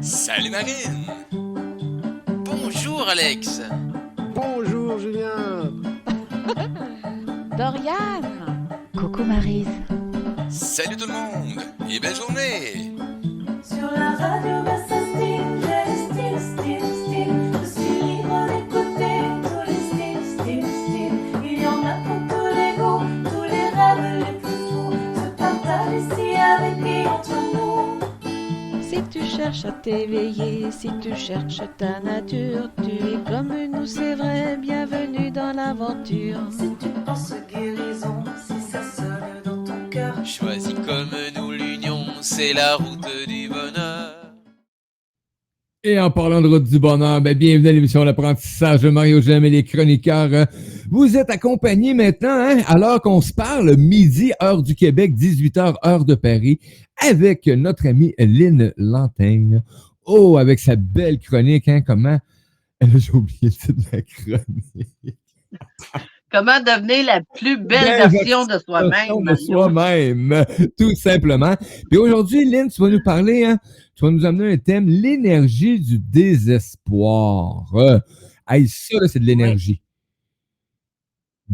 Salut Marine! Bonjour Alex! Bonjour Julien. Doriane! Coucou Maryse! Salut tout le monde! Et belle journée! Sur la radio Versatile, j'ai le style. Je suis libre d'écouter tous les styles. Il y en a pour tous les goûts, tous les rêves les plus fous se partagent ici avec et entre nous. Si tu cherches à t'éveiller, si tu cherches ta nature, tu es comme nous, c'est vrai, bienvenue dans l'aventure. Si tu penses guérison, si ça sonne dans ton cœur, Choisis comme nous l'union, c'est la route du bonheur. Et en parlant de route du bonheur, bienvenue à l'émission L'apprentissage de Mario Gem et les chroniqueurs. Vous êtes accompagnés maintenant, alors qu'on se parle, midi, heure du Québec, 18h, heure de Paris, avec notre amie Lynn Lantaigne. Oh, avec sa belle chronique, comment... J'ai oublié le titre de la chronique. Comment devenir la plus belle version de soi-même. De soi-même, tout simplement. Puis aujourd'hui, Lynn, tu vas nous parler, tu vas nous amener un thème, l'énergie du désespoir. Ça, là, c'est de l'énergie.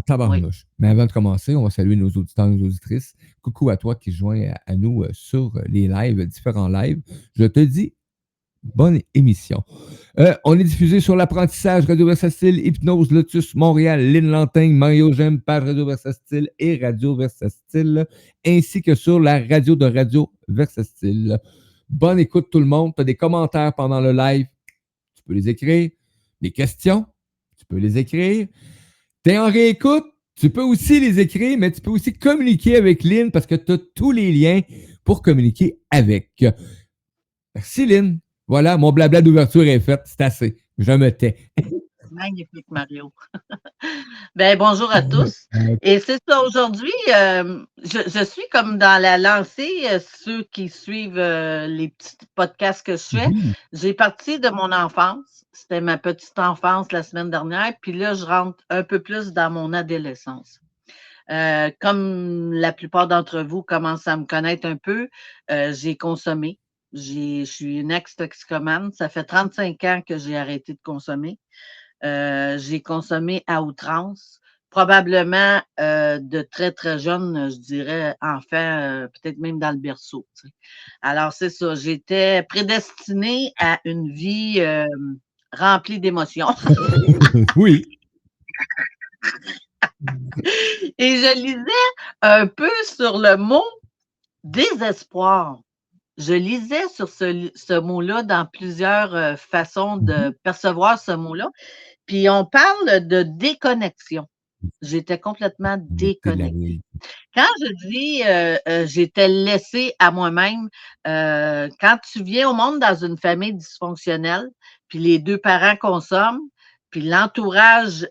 Tabarnouche. Mais avant de commencer, on va saluer nos auditeurs et nos auditrices. Coucou à toi qui joins à nous sur les lives, différents lives. Je te dis bonne émission. On est diffusé sur l'apprentissage Radio Versatile, Hypnose, Lotus, Montréal, Lynn Lantaigne, Mario Gem, page Radio Versatile et Radio Versatile, ainsi que sur la radio de Radio Versatile. Bonne écoute tout le monde. Tu as des commentaires pendant le live, tu peux les écrire. Des questions, tu peux les écrire. Tu es en réécoute, tu peux aussi les écrire, mais tu peux aussi communiquer avec Lynn parce que tu as tous les liens pour communiquer avec. Merci Lynn. Voilà, mon blabla d'ouverture est fait. C'est assez. Je me tais. Magnifique, Mario. Bonjour à tous. Et c'est ça, aujourd'hui, je suis comme dans la lancée, ceux qui suivent les petits podcasts que je fais. J'ai parti de mon enfance. C'était ma petite enfance la semaine dernière. Puis là, je rentre un peu plus dans mon adolescence. Comme la plupart d'entre vous commencent à me connaître un peu, j'ai consommé. Je suis une ex-toxicomane. Ça fait 35 ans que j'ai arrêté de consommer. J'ai consommé à outrance, probablement de très, très jeune, je dirais, enfant, peut-être même dans le berceau. Tu sais. Alors, c'est ça. J'étais prédestinée à une vie remplie d'émotions. Oui. Et je lisais un peu sur le mot désespoir. Je lisais sur ce mot-là dans plusieurs façons de percevoir ce mot-là. Puis on parle de déconnexion. J'étais complètement déconnectée. Quand je dis j'étais laissée à moi-même, quand tu viens au monde dans une famille dysfonctionnelle, puis les deux parents consomment, puis l'entourage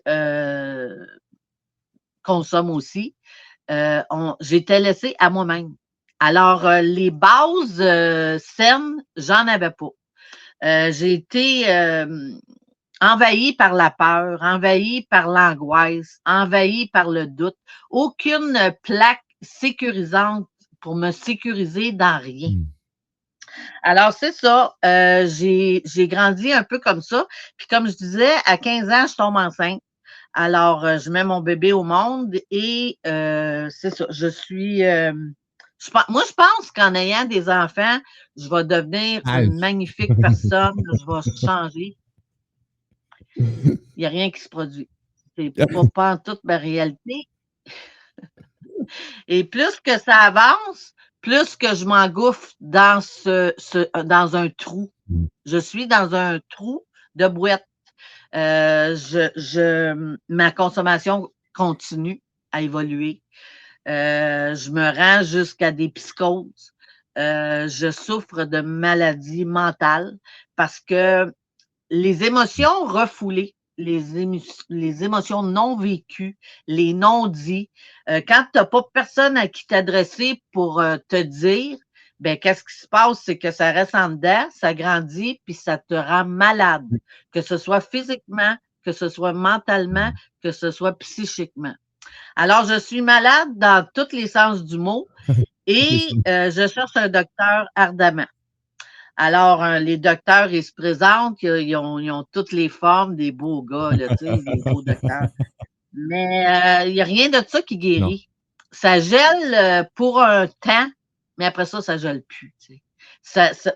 consomme aussi, j'étais laissée à moi-même. Alors, les bases saines, j'en avais pas. J'ai été envahie par la peur, envahie par l'angoisse, envahie par le doute. Aucune plaque sécurisante pour me sécuriser dans rien. Alors, c'est ça. J'ai grandi un peu comme ça. Puis comme je disais, à 15 ans, je tombe enceinte. Alors, je mets mon bébé au monde et c'est ça. Moi, je pense qu'en ayant des enfants, je vais devenir une magnifique personne. Je vais changer. Il n'y a rien qui se produit. C'est pas en toute ma réalité. Et plus que ça avance, plus que je m'engouffre dans dans un trou. Je suis dans un trou de boîte. Ma consommation continue à évoluer. Je me rends jusqu'à des psychoses. Je souffre de maladies mentales parce que les émotions refoulées, les émotions non vécues, les non-dits, quand tu n'as pas personne à qui t'adresser pour te dire, qu'est-ce qui se passe, c'est que ça reste en dedans, ça grandit, puis ça te rend malade, que ce soit physiquement, que ce soit mentalement, que ce soit psychiquement. Alors, je suis malade dans tous les sens du mot et je cherche un docteur ardemment. Alors, les docteurs, ils se présentent, ils ont toutes les formes des beaux gars, là, tu sais, des beaux docteurs. Mais il n'y a rien de ça qui Non. guérit. Ça gèle pour un temps, mais après ça gèle plus, tu sais.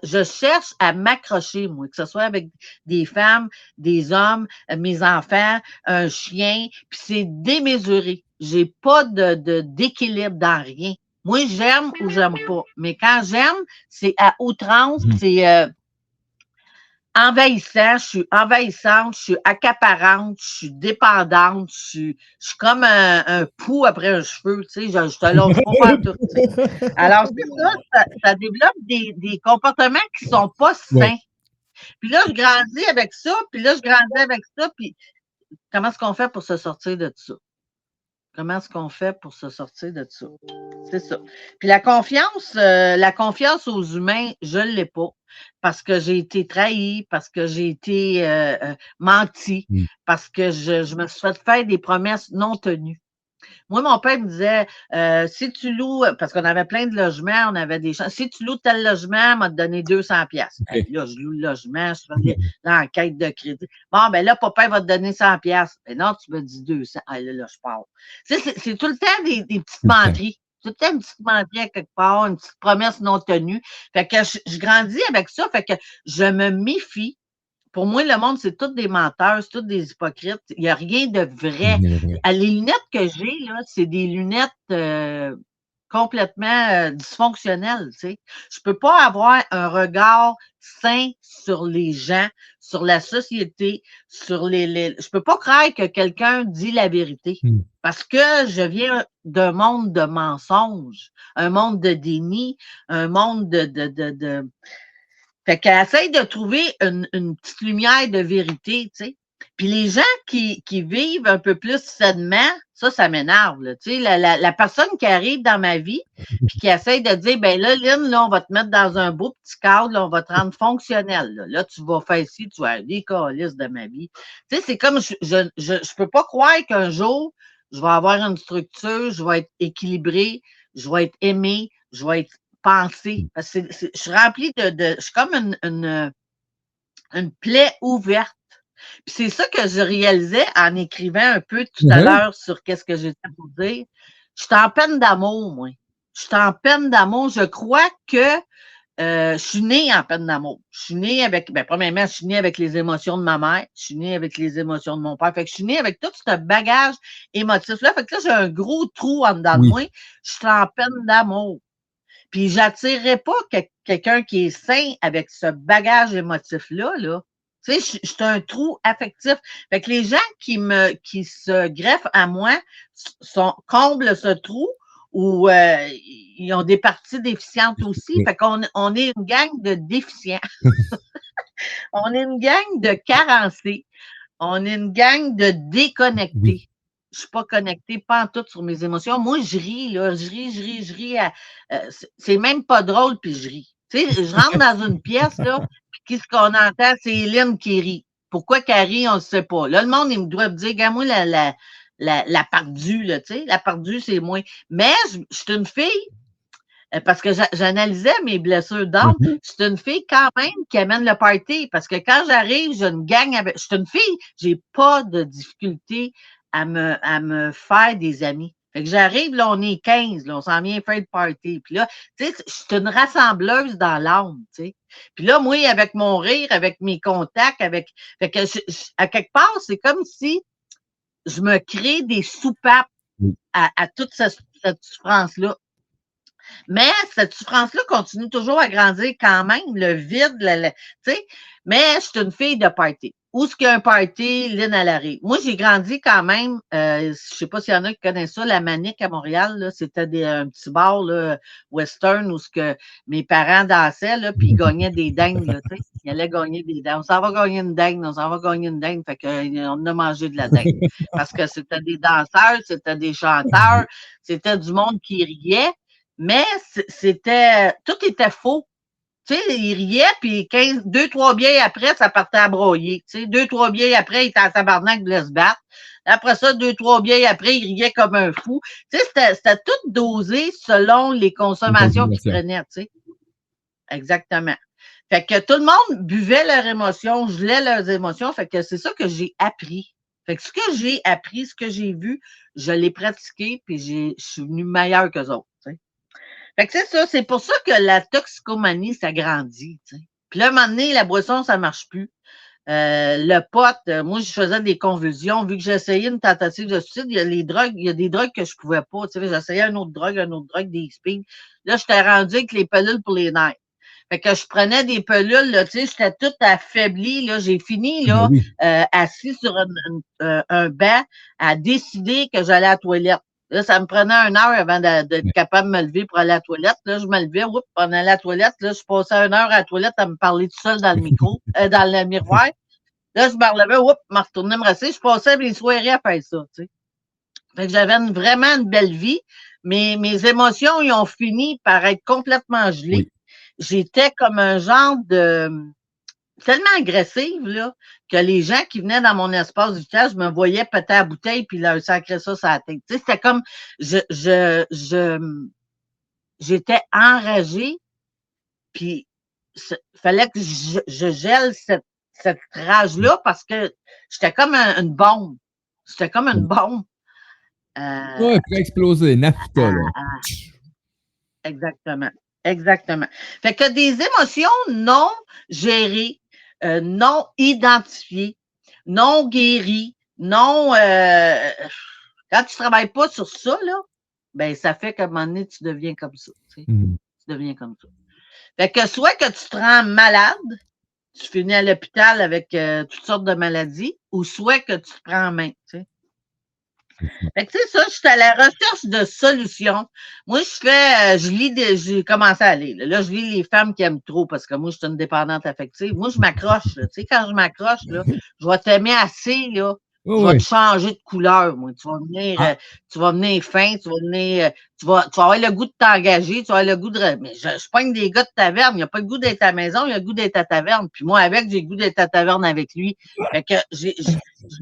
Je cherche à m'accrocher, moi, que ce soit avec des femmes, des hommes, mes enfants, un chien, puis c'est démesuré. J'ai pas d'équilibre dans rien. Moi, j'aime ou j'aime pas. Mais quand j'aime, c'est à outrance, c'est envahissant, je suis envahissante, je suis accaparante, je suis dépendante, je suis comme un pou après un cheveu, tu sais, je te longe pas faire tout, tu sais. Alors, c'est ça développe des comportements qui sont pas sains. Ouais. Puis là, je grandis avec ça, puis là, je grandis avec ça, puis comment est-ce qu'on fait pour se sortir de ça? Comment est-ce qu'on fait pour se sortir de ça? C'est ça. Puis la confiance aux humains, je ne l'ai pas parce que j'ai été trahie, parce que j'ai été menti, parce que je me suis fait faire des promesses non tenues. Moi, mon père me disait, si tu loues, parce qu'on avait plein de logements, on avait des champs, si tu loues tel logement, on va te donner 200 piastres. Okay. Là, je loue le logement, je fais l'enquête de crédit. Bon, ben là, papa va te donner 100 piastres. Ben non, tu me dis 200. Ah, là, je pars. Tu sais, c'est tout le temps des petites menteries. Tout le temps une petite menterie à quelque part, une petite promesse non tenue. Fait que je grandis avec ça, fait que je me méfie. Pour moi, le monde, c'est tous des menteurs, c'est tous des hypocrites. Il n'y a rien de vrai. Les lunettes que j'ai, là, c'est des lunettes complètement dysfonctionnelles, tu sais. Je peux pas avoir un regard sain sur les gens, sur la société, sur je peux pas croire que quelqu'un dit la vérité. Parce que je viens d'un monde de mensonges, un monde de déni, un monde de Fait qu'elle essaie de trouver une petite lumière de vérité, tu sais. Puis les gens qui vivent un peu plus sainement, ça m'énerve, là. Tu sais, la personne qui arrive dans ma vie, puis qui essaie de dire, ben là, Lynn, là, on va te mettre dans un beau petit cadre, là, on va te rendre fonctionnel, là. Là, tu vas faire ci, tu vas avoir des câlisses de ma vie. Tu sais, c'est comme, je peux pas croire qu'un jour, je vais avoir une structure, je vais être équilibré, je vais être aimé, je vais être pensée. Parce que je suis remplie je suis comme une plaie ouverte. Puis c'est ça que je réalisais en écrivant un peu tout à l'heure sur qu'est-ce que j'étais pour dire. Je suis en peine d'amour, moi. Je suis en peine d'amour. Je crois que je suis née en peine d'amour. Je suis née avec, premièrement, je suis née avec les émotions de ma mère. Je suis née avec les émotions de mon père. Fait que je suis née avec tout ce bagage émotif-là. Fait que là, j'ai un gros trou en dedans de moi. Je suis en peine d'amour. Puis j'attirerais pas quelqu'un qui est sain avec ce bagage émotif-là, là. Tu sais, je suis un trou affectif. Fait que les gens qui se greffent à moi comblent ce trou ou ils ont des parties déficientes aussi. Fait qu'on est une gang de déficients. On est une gang de carencés. On est une gang de déconnectés. Je suis pas connectée, pas en tout sur mes émotions. Moi, je ris, là. Je ris. C'est même pas drôle, puis je ris. Tu sais, je rentre dans une pièce, là, puis qu'est-ce qu'on entend? C'est Hélène qui rit. Pourquoi qu'elle rit, on ne sait pas. Là, le monde, il me doit me dire, regarde-moi la perdue, là, tu sais. La perdue, c'est moi. Mais je suis une fille, parce que j'analysais mes blessures d'âme. Je suis une fille quand même qui amène le party. Parce que quand j'arrive, je ne gagne avec. Je suis une fille, j'ai pas de difficulté à me faire des amis. Fait que j'arrive, là, on est 15, là, on s'en vient faire le party. Puis là, tu sais, je suis une rassembleuse dans l'âme, tu sais. Puis là, moi, avec mon rire, avec mes contacts, fait que à quelque part, c'est comme si je me crée des soupapes à toute cette souffrance-là. Mais cette souffrance-là continue toujours à grandir quand même, le vide, tu sais. Mais je suis une fille de party. Où est-ce qu'il y a un party, Lynn, elle arrive. Moi, j'ai grandi quand même, je sais pas s'il y en a qui connaissent ça, la Manique à Montréal, là, c'était un petit bar là, western où ce que mes parents dansaient, là, puis ils gagnaient des dingues, là, tu sais. Ils allaient gagner des dingues. On s'en va gagner une dingue, on s'en va gagner une dingue. Fait qu'on a mangé de la dingue. Parce que c'était des danseurs, c'était des chanteurs, c'était du monde qui riait. Mais tout était faux. Tu sais, il riait, puis 2-3 bières après, ça partait à broyer. Tu sais, 2-3 bières après, il était en tabarnak de se battre. Après ça, 2-3 bières après, il riait comme un fou. Tu sais, c'était tout dosé selon les consommations qu'il prenait, tu sais. Exactement. Fait que tout le monde buvait leurs émotions, gelait leurs émotions. Fait que c'est ça que j'ai appris. Fait que ce que j'ai appris, ce que j'ai vu, je l'ai pratiqué, puis je suis venue meilleure qu'eux autres. T'sais. Fait que c'est ça, c'est pour ça que la toxicomanie, ça grandit. T'sais. Puis là, à un moment donné, la boisson, ça marche plus. Le pot, moi, je faisais des convulsions. Vu que j'essayais une tentative de suicide, il y a des drogues que je pouvais pas. J'essayais une autre drogue, des speed. Là, j'étais rendu avec les pilules pour les nerfs. Fait que je prenais des pelules, là, j'étais toute affaiblie, là. J'ai fini, là, oui. assis sur un banc à décider que j'allais à la toilette. Là, ça me prenait 1 heure avant d'être capable de me lever pour aller à la toilette. Là, je me levais, oups, on allait à la toilette. Là, je passais 1 heure à la toilette à me parler tout seul dans le micro, dans le miroir. Là, je me relevais, oups, je me retournais me rasser. Je passais mes soirées à faire ça, tu sais. Fait que j'avais vraiment une belle vie, mais mes émotions, ils ont fini par être complètement gelées. Oui. J'étais comme un genre de... tellement agressive, là, que les gens qui venaient dans mon espace vital, je me voyais péter la bouteille puis leur sacrer ça sur la tête. Tu sais, c'était comme... j'étais enragée, puis fallait que je gèle cette rage-là parce que j'étais comme une bombe. J'étais comme une bombe. Ouais, puis exploser, nafta, là. Exactement. Exactement. Fait que des émotions non gérées, non identifiées, non guéries, non... quand tu travailles pas sur ça, là, ben ça fait qu'à un moment donné, tu deviens comme ça. Tu sais. Tu deviens comme ça. Fait que soit que tu te rends malade, tu finis à l'hôpital avec toutes sortes de maladies, ou soit que tu te prends en main, tu sais. Fait que c'est ça, je suis à la recherche de solutions. Moi, j'ai commencé à aller. Là, je lis les femmes qui aiment trop parce que moi, je suis une dépendante affective. Moi, je m'accroche, là. Tu sais, quand je m'accroche, là, je vais t'aimer assez, là. Je vais te changer de couleur, moi. Tu vas venir fin, tu vas avoir le goût de t'engager, tu vas avoir le goût de... Mais je pogne des gars de taverne, il n'y a pas le goût d'être à la maison, il y a le goût d'être à taverne. Puis moi, j'ai le goût d'être à taverne avec lui. Fait que je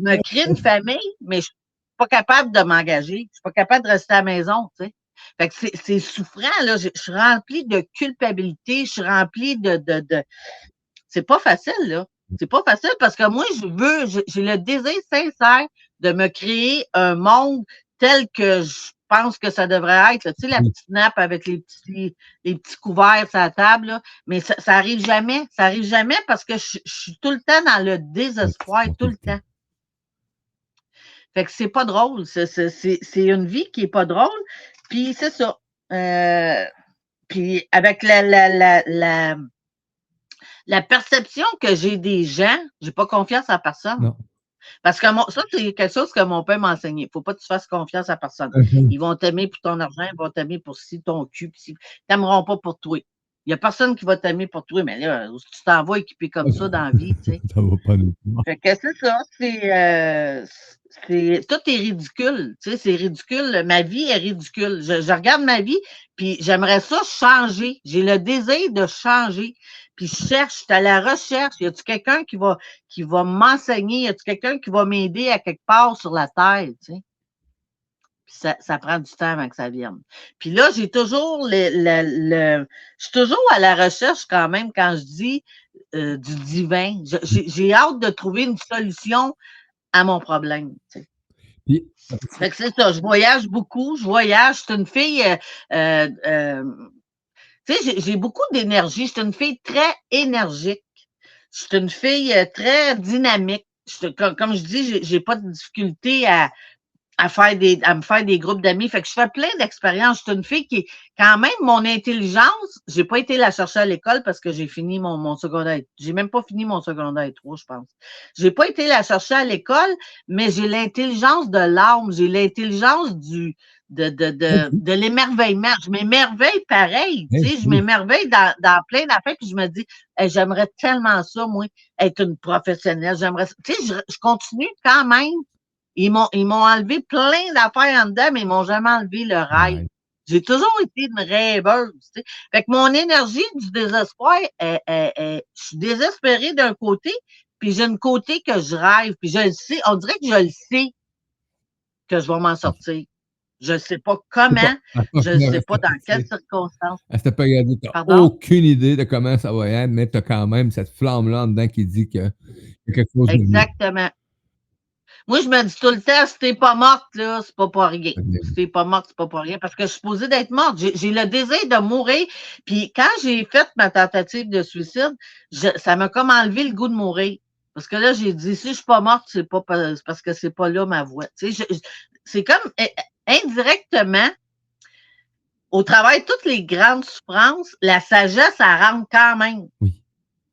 me crée une famille, mais je pas capable de m'engager. Je suis pas capable de rester à la maison, tu sais. Fait que c'est souffrant, là. Je suis remplie de culpabilité, je suis remplie de... C'est pas facile, là. C'est pas facile parce que moi, j'ai le désir sincère de me créer un monde tel que je pense que ça devrait être, là. Tu sais, la petite nappe avec les petits couverts sur la table, là. Mais ça arrive jamais. Ça arrive jamais parce que je suis tout le temps dans le désespoir, tout le temps. Fait que c'est pas drôle. C'est une vie qui est pas drôle. Puis c'est ça. Puis avec la perception que j'ai des gens, j'ai pas confiance en personne. Non. Parce que ça, c'est quelque chose que mon père m'a enseigné. Faut pas que tu fasses confiance à personne. Ils vont t'aimer pour ton argent, ils vont t'aimer pour ton cul, puis ils t'aimeront pas pour toi. Il y a personne qui va t'aimer pour toi, mais là, tu t'en vas équipé comme ça dans la vie, tu sais. Ça va pas nous. Fait que c'est ça, tout est ridicule, tu sais, c'est ridicule. Ma vie est ridicule. Je regarde ma vie, puis j'aimerais ça changer. J'ai le désir de changer. Puis je cherche, je suis à la recherche. Y a-tu quelqu'un qui va m'enseigner? Y a-tu quelqu'un qui va m'aider à quelque part sur la terre, tu sais? Puis ça prend du temps avant que ça vienne. Puis là, j'ai toujours je suis toujours à la recherche quand même quand je dis du divin. J'ai hâte de trouver une solution à mon problème. Tu sais. Puis, fait que c'est ça, je voyage beaucoup, je suis une fille, tu sais, j'ai beaucoup d'énergie, je suis une fille très énergique, je suis une fille très dynamique. Comme je dis, j'ai pas de difficulté à me faire des groupes d'amis. Fait que je fais plein d'expériences. Je suis une fille qui, quand même, mon intelligence, j'ai pas été la chercher à l'école parce que j'ai fini mon secondaire. J'ai même pas fini mon secondaire 3, je pense. J'ai pas été la chercher à l'école, mais j'ai l'intelligence de l'âme. J'ai l'intelligence de l'émerveillement. Je m'émerveille pareil. Tu sais, je m'émerveille dans plein d'affaires puis je me dis, hey, j'aimerais tellement ça, moi, être une professionnelle. J'aimerais, tu sais, je continue quand même. Ils m'ont enlevé plein d'affaires en dedans, mais ils m'ont jamais enlevé le rêve. Ouais. J'ai toujours été une rêveuse. Tu sais. Fait que mon énergie du désespoir, je suis désespérée d'un côté, puis j'ai un côté que je rêve, puis je le sais, on dirait que je le sais que je vais m'en sortir. Je ne sais pas C'est comment, pas je ne sais pas dans quelles circonstances. à cette période-là, tu n'as Pardon? aucune idée de comment ça va être, mais tu as quand même cette flamme-là en dedans qui dit qu'il y a quelque chose de mieux. Exactement. Moi, je me dis tout le temps, si t'es pas morte, là, c'est pas pour rien. Si t'es pas morte, c'est pas pour rien. Parce que je suis supposée d'être morte. J'ai le désir de mourir. Puis quand j'ai fait ma tentative de suicide, ça m'a comme enlevé le goût de mourir. Parce que là, j'ai dit, si je suis pas morte, c'est parce que c'est pas là ma voix. Tu sais, c'est comme indirectement, au travers de toutes les grandes souffrances, la sagesse, ça rentre quand même. Oui.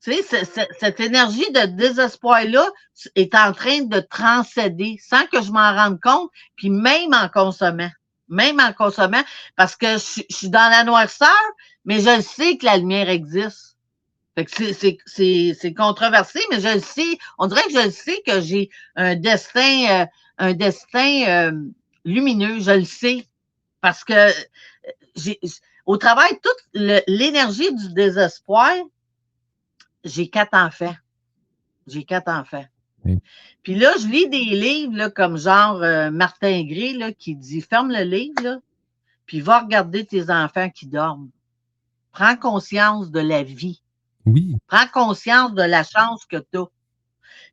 Tu sais, cette énergie de désespoir-là est en train de transcéder sans que je m'en rende compte, puis même en consommant, parce que je suis dans la noirceur, mais je sais que la lumière existe. Fait que c'est controversé, mais je le sais. On dirait que je le sais que j'ai un destin lumineux, je le sais. Parce que au travers de toute l'énergie du désespoir, j'ai 4 enfants. Oui. Puis là, je lis des livres là, comme genre Martin Gray là, qui dit ferme le livre, là, puis va regarder tes enfants qui dorment. Prends conscience de la vie. Oui. Prends conscience de la chance que tu as.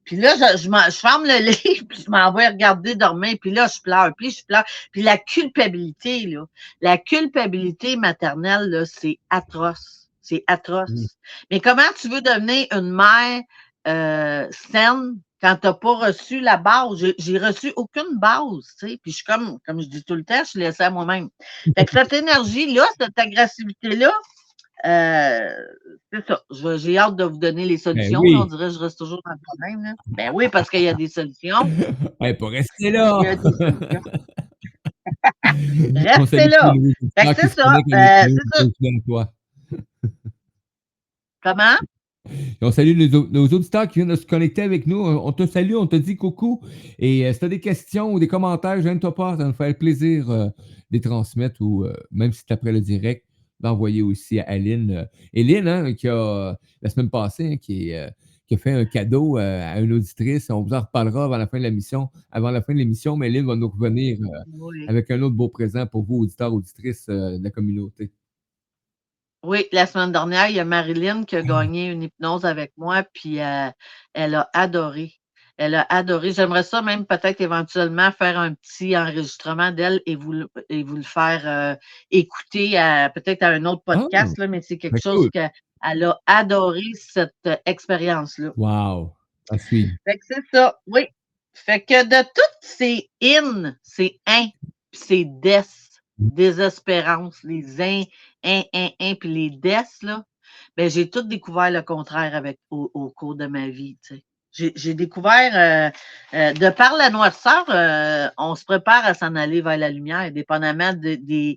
Puis là, je ferme le livre, puis je m'en vais regarder dormir, puis là, je pleure. Puis la culpabilité, là, la culpabilité maternelle, là, c'est atroce. C'est atroce. Oui. Mais comment tu veux devenir une mère saine quand tu n'as pas reçu la base? J'ai reçu aucune base, tu sais. Puis je suis comme je dis tout le temps, je suis laissée à moi-même. Fait que cette énergie-là, cette agressivité-là, c'est ça. J'ai hâte de vous donner les solutions. oui. On dirait que je reste toujours dans le problème. Là. Ben oui, parce qu'il y a des solutions. Ouais, pas rester là. Il y a des solutions. Restez là. Fait que c'est ça. C'est ça. Comment? On salue nos auditeurs qui viennent de se connecter avec nous. On te salue, on te dit coucou. Et si tu as des questions ou des commentaires, gêne-toi pas, ça va nous faire plaisir de les transmettre ou même si c'est après le direct, d'envoyer aussi à Aline. Éline, hein, qui a, la semaine passée, qui a fait un cadeau à une auditrice. On vous en reparlera avant la fin de l'émission, mais Éline va nous revenir Oui. avec un autre beau présent pour vous, auditeurs, auditrices de la communauté. Oui, la semaine dernière, il y a Marilyn qui a gagné une hypnose avec moi, puis elle a adoré. Elle a adoré. J'aimerais ça même peut-être éventuellement faire un petit enregistrement d'elle et vous le faire écouter peut-être à un autre podcast, là, mais c'est quelque chose qu'elle a adoré, cette expérience-là. Wow! À suivre. Fait que c'est ça, oui. Fait que de toutes ces ces puis ces désespérances, les puis les là, ben j'ai tout découvert le contraire au cours de ma vie, tu sais. J'ai découvert, de par la noirceur, on se prépare à s'en aller vers la lumière, dépendamment des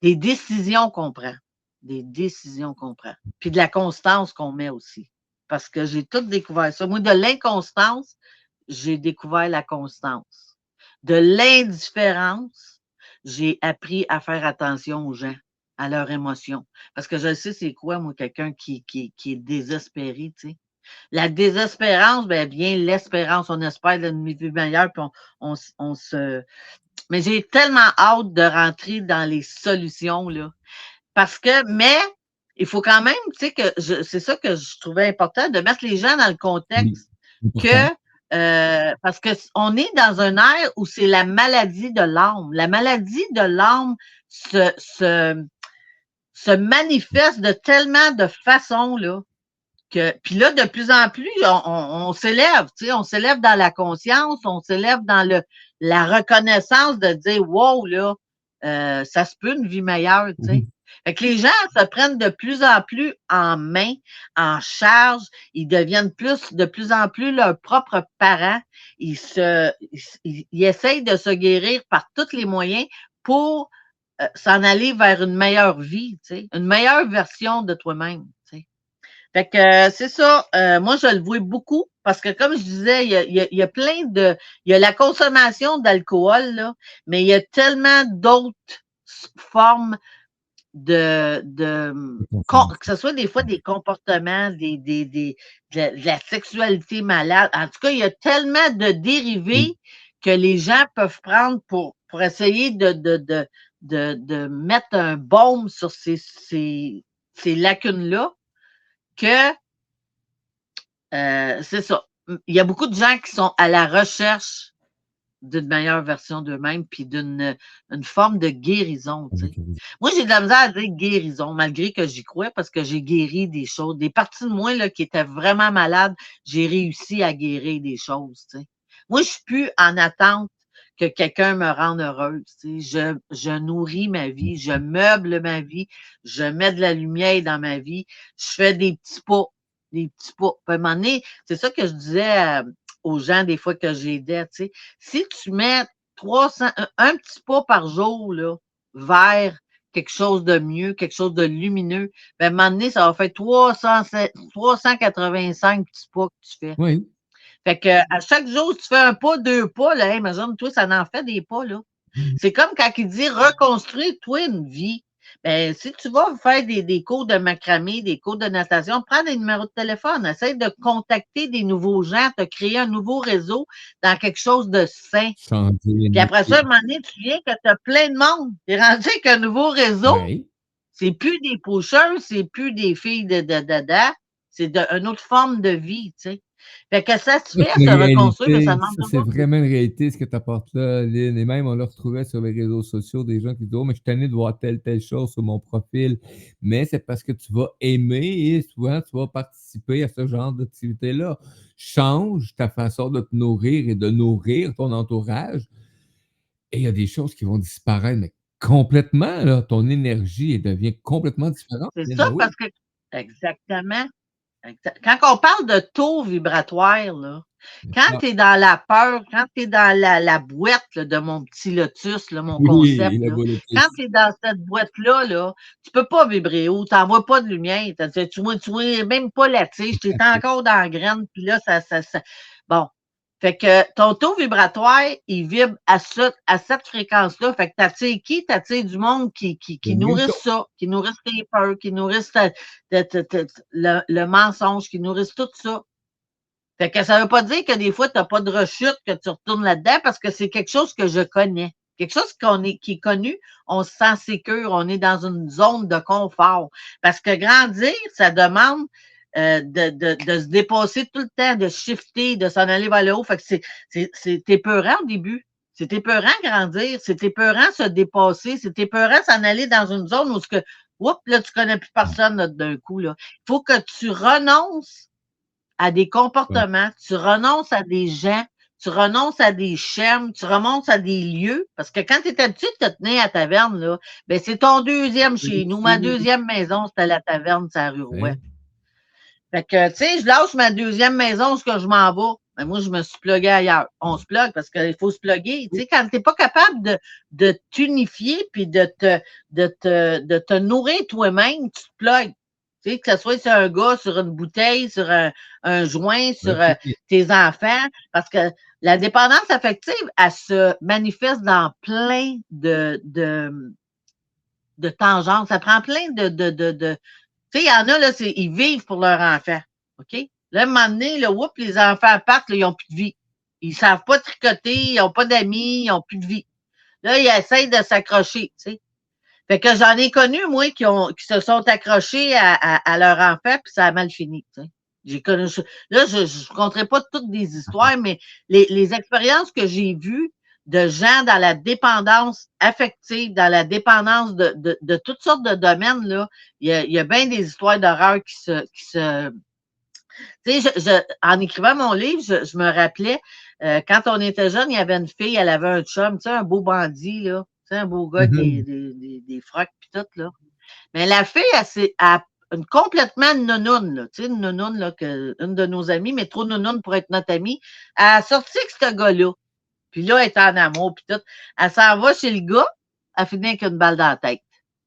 décisions qu'on prend. Des décisions qu'on prend. Puis de la constance qu'on met aussi. Parce que j'ai tout découvert ça. Moi, de l'inconstance, j'ai découvert la constance. De l'indifférence, j'ai appris à faire attention aux gens, à leurs émotions. Parce que je sais c'est quoi, moi, quelqu'un qui est désespéré, tu sais. La désespérance, ben vient l'espérance. On espère une vie meilleure, puis on se... Mais j'ai tellement hâte de rentrer dans les solutions, là. Mais il faut quand même, tu sais, c'est ça que je trouvais important, de mettre les gens dans le contexte parce qu'on est dans un ère où c'est la maladie de l'âme. La maladie de l'âme se manifeste de tellement de façons, là, puis là, de plus en plus, on s'élève, tu sais, on s'élève dans la conscience, on s'élève dans la reconnaissance de dire, wow, là, ça se peut une vie meilleure, tu sais. Fait que les gens se prennent de plus en plus en main, en charge, ils deviennent de plus en plus leurs propres parents, ils essayent de se guérir par tous les moyens pour s'en aller vers une meilleure vie, tu sais, une meilleure version de toi-même, tu sais. Fait que c'est ça, moi je le vois beaucoup parce que comme je disais, il y a plein de... Il y a la consommation d'alcool, là, mais il y a tellement d'autres formes que ce soit des fois des comportements, de la sexualité malade. En tout cas, il y a tellement de dérivés que les gens peuvent prendre pour essayer de mettre un baume sur ces lacunes-là, que c'est ça. Il y a beaucoup de gens qui sont à la recherche d'une meilleure version d'eux-mêmes, puis d'une forme de guérison. Tu sais. Moi, j'ai de la misère à dire guérison, malgré que j'y crois, parce que j'ai guéri des choses. Des parties de moi là, qui étaient vraiment malades, j'ai réussi à guérir des choses. Tu sais. Moi, je suis plus en attente que quelqu'un me rende heureuse. Tu sais. Je nourris ma vie, je meuble ma vie, je mets de la lumière dans ma vie, je fais des petits pas. Des petits pas. Puis à un moment donné, c'est ça que je disais aux gens des fois que j'aidais, tu sais. Si tu mets un petit pas par jour là, vers quelque chose de mieux, quelque chose de lumineux, ben, à un moment donné, ça va faire 385 petits pas que tu fais. Oui. Fait que à chaque jour, tu fais un pas, 2 pas, là, hey, imagine-toi, ça en fait des pas, là. C'est comme quand il dit reconstruire-toi une vie. Ben, si tu vas faire des cours de macramé, des cours de natation, prends des numéros de téléphone, essaie de contacter des nouveaux gens, te créer un nouveau réseau dans quelque chose de sain. Puis après ça, à un moment donné, tu viens que tu as plein de monde. Tu es rendu avec un nouveau réseau. Oui. C'est plus des pocheurs, c'est plus des filles de dada. C'est une autre forme de vie, tu sais. Fait que ça se fait à se reconstruire, mais ça demande ça, c'est vraiment une réalité, ce que tu apportes là, Lynn. Et même, on le retrouvait sur les réseaux sociaux, des gens qui disent « Oh, mais je suis tanné de voir telle chose sur mon profil. » Mais c'est parce que tu vas aimer et souvent, tu vas participer à ce genre d'activité-là. Change ta façon de te nourrir et de nourrir ton entourage. Et il y a des choses qui vont disparaître, mais complètement, là. Ton énergie elle devient complètement différente. C'est Lynn. ça, Ben oui. parce que, exactement. Quand on parle de taux vibratoire, là, quand tu es dans la peur, quand tu es dans la boîte là, de mon petit lotus, là, mon concept, Oui, la là, volonté. quand tu es dans cette boîte-là, là, tu peux pas vibrer haut, tu n'envoies pas de lumière, tu vois même pas la tige, tu es encore dans la graine, puis là, ça. Bon. Fait que ton taux vibratoire, il vibre à cette fréquence-là. Fait que t'attires qui? T'attires du monde qui nourrisse ça, qui nourrisse tes peurs, qui nourrisse le mensonge, qui nourrisse tout ça. Fait que ça veut pas dire que des fois, t'as pas de rechute, que tu retournes là-dedans, parce que c'est quelque chose que je connais. Quelque chose qui est connu, on se sent sécure, on est dans une zone de confort. Parce que grandir, ça demande de se dépasser tout le temps, de shifter, de s'en aller vers le haut. Fait que c'est épeurant au début. C'est épeurant grandir, c'est épeurant se dépasser, c'est épeurant s'en aller dans une zone où là, tu connais plus personne là, d'un coup. Là. Il faut que tu renonces à des comportements, tu renonces à des gens, tu renonces à des chaînes, tu renonces à des lieux. Parce que quand tu es habitué de te tenir à taverne, là, ben c'est ton deuxième chez nous. Ma deuxième maison, c'était la taverne, c'est la rue Rouet. Fait que, tu sais, je lâche ma deuxième maison où je m'en vais. Mais moi, je me suis plugué ailleurs. On se plug parce qu'il faut se plugger. Tu sais, quand tu n'es pas capable de t'unifier puis de te nourrir toi-même, tu te plugues. Tu sais, que ce soit sur un gars, sur une bouteille, sur un joint, sur tes enfants. Parce que la dépendance affective, elle se manifeste dans plein de tangences. Ça prend plein de tu sais, il y en a, là, ils vivent pour leur enfant. OK? Là, à un moment donné, là, les enfants partent, là, ils n'ont plus de vie. Ils ne savent pas tricoter, ils n'ont pas d'amis, ils n'ont plus de vie. Là, ils essayent de s'accrocher, tu sais. Fait que j'en ai connu, moi, qui se sont accrochés à leur enfant, puis ça a mal fini, tu sais. J'ai connu ça. Là, je ne compterai pas toutes des histoires, mais les expériences que j'ai vues de gens dans la dépendance affective, dans la dépendance de toutes sortes de domaines, là, il y a bien des histoires d'horreur qui se tu sais, en écrivant mon livre, je me rappelais, quand on était jeune, il y avait une fille, elle avait un chum, tu sais, un beau bandit, là, tu sais, un beau gars avec des frocs pis tout, là. Mais la fille, elle complètement nounoune, là, tu sais, une nounoune, là, une de nos amies, mais trop nounoune pour être notre amie, elle a sorti avec ce gars-là. Puis là, elle est en amour, puis tout. Elle s'en va chez le gars, elle finit avec une balle dans la tête.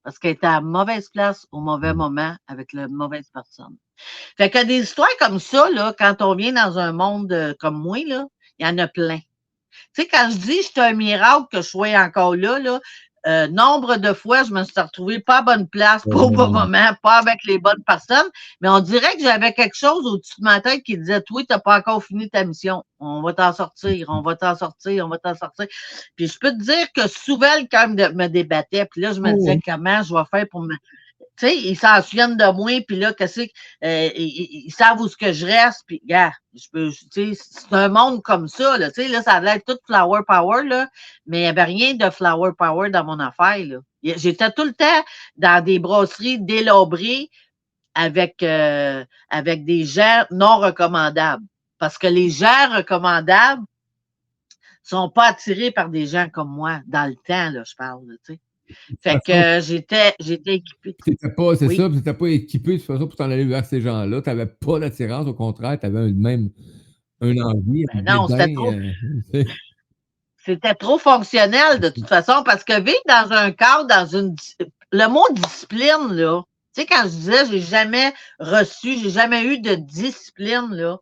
Parce qu'elle était à la mauvaise place, au mauvais moment, avec la mauvaise personne. Fait que des histoires comme ça, là, quand on vient dans un monde comme moi, là, il y en a plein. Tu sais, quand je dis que c'est un miracle que je sois encore là, nombre de fois, je me suis retrouvée pas à bonne place, pas au bon moment, pas avec les bonnes personnes, mais on dirait que j'avais quelque chose au-dessus de ma tête qui disait, toi, t'as pas encore fini ta mission. On va t'en sortir, on va t'en sortir, on va t'en sortir. Puis je peux te dire que souvent, le cœur me débattait. Puis là, je me disais, comment je vais faire pour me... Tu sais, ils s'en souviennent de moi, puis là, qu'est-ce que ils savent où ce que je reste, puis gars, tu sais, c'est un monde comme ça, là, tu sais, là, ça a l'air tout flower power, là, mais il n'y avait rien de flower power dans mon affaire, là. J'étais tout le temps dans des brasseries délabrées avec des gens non recommandables. Parce que les gens recommandables sont pas attirés par des gens comme moi, dans le temps, là, je parle, là, tu sais. Fait que j'étais équipée. C'était pas, c'est Oui. ça, puis t'étais pas équipé de toute façon pour t'en aller vers ces gens-là. Tu n'avais pas d'attirance, au contraire, tu avais même un envie, un Ben non, dédain. c'était trop fonctionnel de toute façon, parce que vivre dans un cadre, le mot discipline, là, tu sais, quand je disais j'ai jamais eu de discipline, là,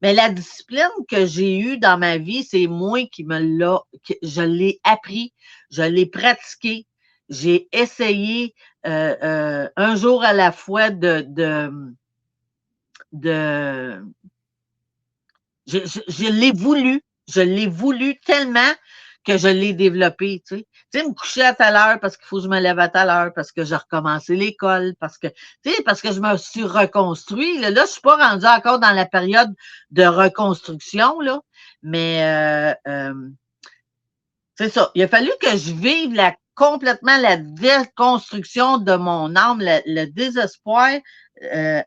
mais la discipline que j'ai eue dans ma vie, c'est moi qui je l'ai appris, je l'ai pratiqué, j'ai essayé un jour à la fois je l'ai voulu tellement que je l'ai développé, tu sais. Tu sais, me coucher à telle heure parce qu'il faut que je me lève à telle heure, parce que j'ai recommencé l'école, parce que je me suis reconstruit. Là, je suis pas rendue encore dans la période de reconstruction, là, mais c'est ça. Il a fallu que je vive complètement la déconstruction de mon âme, le désespoir dans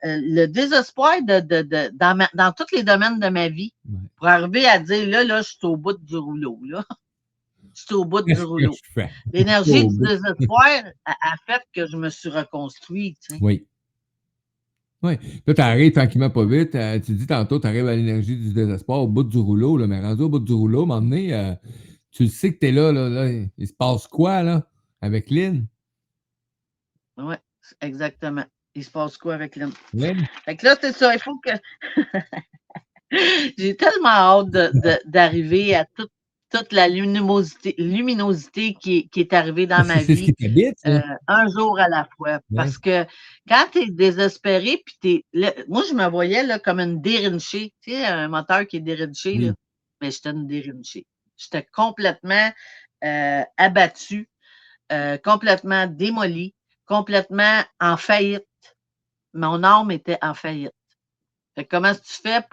tous les domaines de ma vie, pour arriver à dire, là, je suis au bout du rouleau, là. Je suis au bout du rouleau. L'énergie du désespoir a fait que je me suis reconstruite. Tu sais. Oui. Oui. Là, tu arrives tranquillement pas vite. Tu dis tantôt, tu arrives à l'énergie du désespoir au bout du rouleau, là, mais rendu au bout du rouleau, à un moment donné, tu sais que tu es là, il se passe quoi, là, avec Lynn? Oui, exactement. Il se passe quoi avec Lynn? Lynn? Fait que là, c'est ça, il faut que... J'ai tellement hâte d'arriver à toute la luminosité qui est arrivée dans ma C'est ce qui vie t'habite, ça? un jour à la fois. Parce que quand tu es désespéré, puis moi, je me voyais là, comme une dérinchée. Tu sais, un moteur qui est dérinché, là. Mais j'étais une dérinchée. J'étais complètement abattue, complètement démolie, complètement en faillite. Mon âme était en faillite. Fait que comment tu fais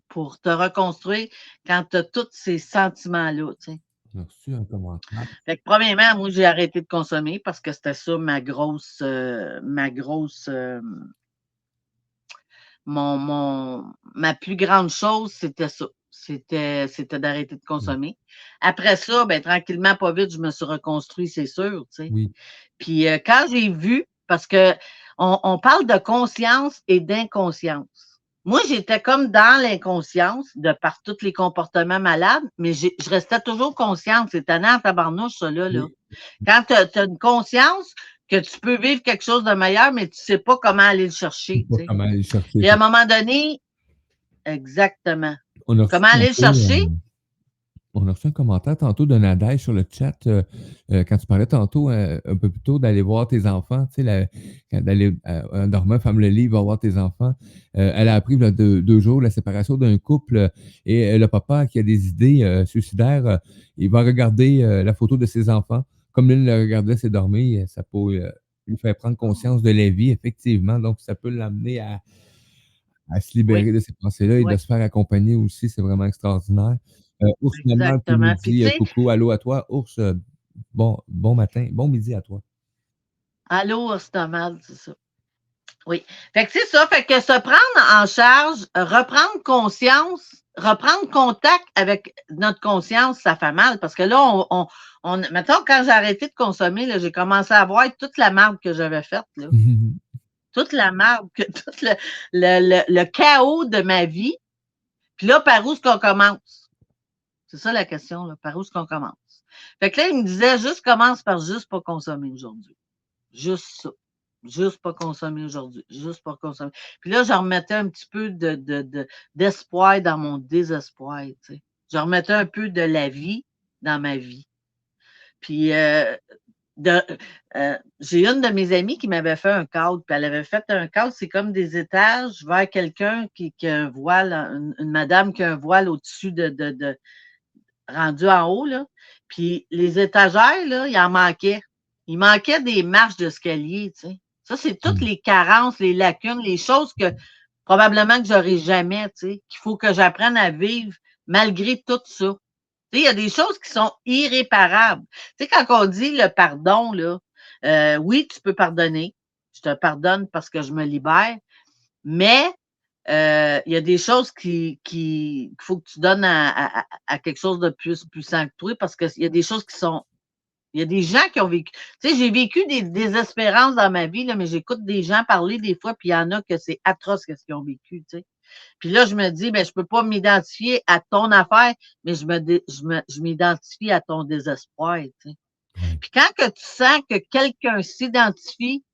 pour te reconstruire quand tu as tous ces sentiments-là, tu sais? On a reçu un commentaire. Fait que premièrement, moi, j'ai arrêté de consommer parce que c'était ça ma plus grande chose, c'était ça. C'était d'arrêter de consommer. Après ça, ben tranquillement, pas vite, je me suis reconstruit, c'est sûr, tu sais. Oui. Puis quand j'ai vu, parce que on parle de conscience et d'inconscience. Moi, j'étais comme dans l'inconscience de par tous les comportements malades, mais je restais toujours consciente. C'est étonnant, tabarnouche, ça, là. Oui. Quand tu as une conscience que tu peux vivre quelque chose de meilleur, mais tu sais pas comment aller le chercher. Tu sais. Comment aller le chercher. Et à un moment donné, exactement. Comment aller le tantôt, chercher? On a reçu un commentaire tantôt de Nadège sur le chat quand tu parlais tantôt un peu plus tôt d'aller voir tes enfants, tu sais, d'aller en dormant, ferme le livre, va voir tes enfants. Elle a appris là, deux jours la séparation d'un couple et le papa qui a des idées suicidaires, il va regarder la photo de ses enfants. Comme lui le regardait s'endormir, ça peut lui faire prendre conscience de la vie, effectivement. Donc, ça peut l'amener à se libérer de ces pensées-là et de se faire accompagner aussi. C'est vraiment extraordinaire. Ours Nomade qui nous Exactement. Puis, tu dit sais, coucou, allô à toi. Ours, bon matin, bon midi à toi. allô, Ostomad, c'est ça. Oui. Fait que c'est ça. Fait que se prendre en charge, reprendre conscience, reprendre contact avec notre conscience, ça fait mal. Parce que là, mettons, quand j'ai arrêté de consommer, là, j'ai commencé à voir toute la marde que j'avais faite. Là. Toute la marde, tout le chaos de ma vie. Puis là, par où est-ce qu'on commence? C'est ça la question, là. Par où est-ce qu'on commence? Fait que là, il me disait, commence par juste pas consommer aujourd'hui. Juste ça. Juste pas consommer aujourd'hui. Juste pas consommer. Puis là, je remettais un petit peu d'espoir dans mon désespoir, tu sais. Je remettais un peu de la vie dans ma vie. Puis j'ai une de mes amies qui m'avait fait un cadre, puis elle avait fait un cadre, c'est comme des étages vers quelqu'un qui a un voile, une madame qui a un voile au-dessus de rendu en haut, là. Puis les étagères, là, il en manquait. Il manquait des marches d'escalier, tu sais. Ça, c'est toutes les carences, les lacunes, les choses que probablement que j'aurai jamais, tu sais, qu'il faut que j'apprenne à vivre malgré tout ça. Tu sais, il y a des choses qui sont irréparables. Tu sais, quand on dit le pardon, là, oui, tu peux pardonner. Je te pardonne parce que je me libère. Mais il y a des choses qu'il faut que tu donnes à quelque chose de plus puissant que toi parce qu'il y a des choses qui sont. Il y a des gens qui ont vécu. Tu sais, j'ai vécu des désespérances dans ma vie, là, mais j'écoute des gens parler des fois, puis il y en a que c'est atroce ce qu'ils ont vécu, tu sais. Puis là, je me dis, ben, je peux pas m'identifier à ton affaire, mais je m'identifie à ton désespoir, tu sais. Puis quand que tu sens que quelqu'un s'identifie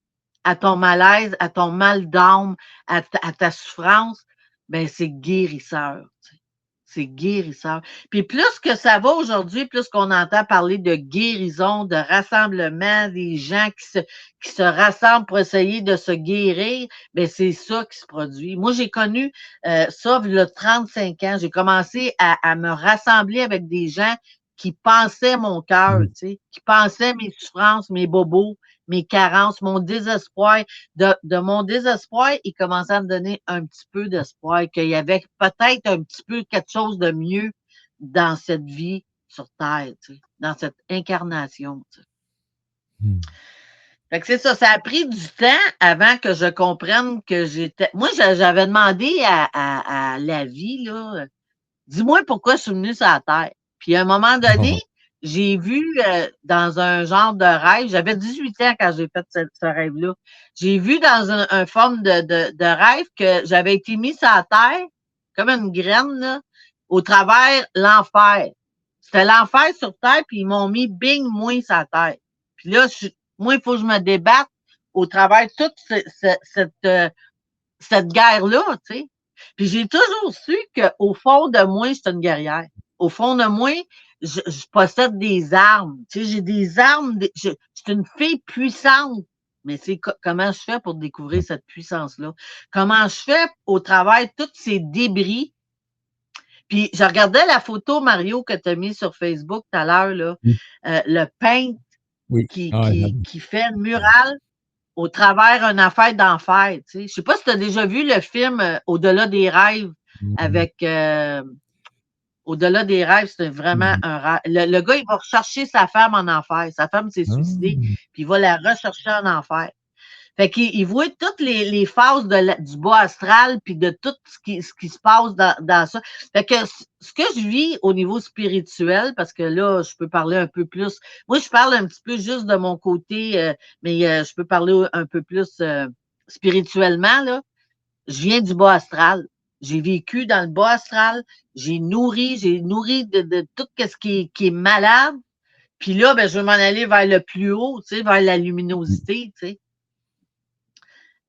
à ton malaise, à ton mal d'âme, à ta souffrance, ben, c'est guérisseur, tu sais. C'est guérisseur. Puis plus que ça va aujourd'hui, plus qu'on entend parler de guérison, de rassemblement, des gens qui se rassemblent pour essayer de se guérir, ben c'est ça qui se produit. Moi, j'ai connu ça il y a 35 ans. J'ai commencé à me rassembler avec des gens qui pensaient mon cœur, tu sais, qui pensaient mes souffrances, mes bobos, mes carences, mon désespoir. De mon désespoir, il commençait à me donner un petit peu d'espoir, qu'il y avait peut-être un petit peu quelque chose de mieux dans cette vie sur Terre, tu sais, dans cette incarnation. Tu sais. Fait que c'est ça, ça a pris du temps avant que je comprenne que j'étais. Moi, j'avais demandé à la vie, là, dis-moi pourquoi je suis venue sur la Terre. Puis à un moment donné, j'ai vu dans un genre de rêve, j'avais 18 ans quand j'ai fait ce rêve-là. J'ai vu dans un forme de rêve que j'avais été mis sur la terre, comme une graine, là, au travers l'enfer. C'était l'enfer sur terre, puis ils m'ont mis bing, moi, sur la terre. Puis là, moi, il faut que je me débatte au travers de toute cette guerre-là, tu sais. Puis j'ai toujours su qu'au fond de moi, je suis une guerrière. Au fond de moi, je possède des armes. Tu sais, j'ai des armes. Je suis une fille puissante. Mais c'est comment je fais pour découvrir cette puissance-là? Comment je fais au travers de tous ces débris? Puis je regardais la photo, Mario, que tu as mis sur Facebook tout à l'heure, là, le peintre qui fait le mural au travers une affaire d'enfer. Tu sais. Je sais pas si tu as déjà vu le film Au-delà des rêves avec Au-delà des rêves, c'est vraiment un rêve. Le gars, il va rechercher sa femme en enfer. Sa femme s'est suicidée, puis il va la rechercher en enfer. Fait qu'il voit toutes les phases du bas astral, puis de tout ce qui se passe dans ça. Fait que ce que je vis au niveau spirituel, parce que là, je peux parler un peu plus. Moi, je parle un petit peu juste de mon côté, mais je peux parler un peu plus spirituellement, là. Je viens du bas astral. J'ai vécu dans le bas astral. J'ai nourri de tout ce qui est malade. Puis là, ben, je veux m'en aller vers le plus haut, tu sais, vers la luminosité, tu sais.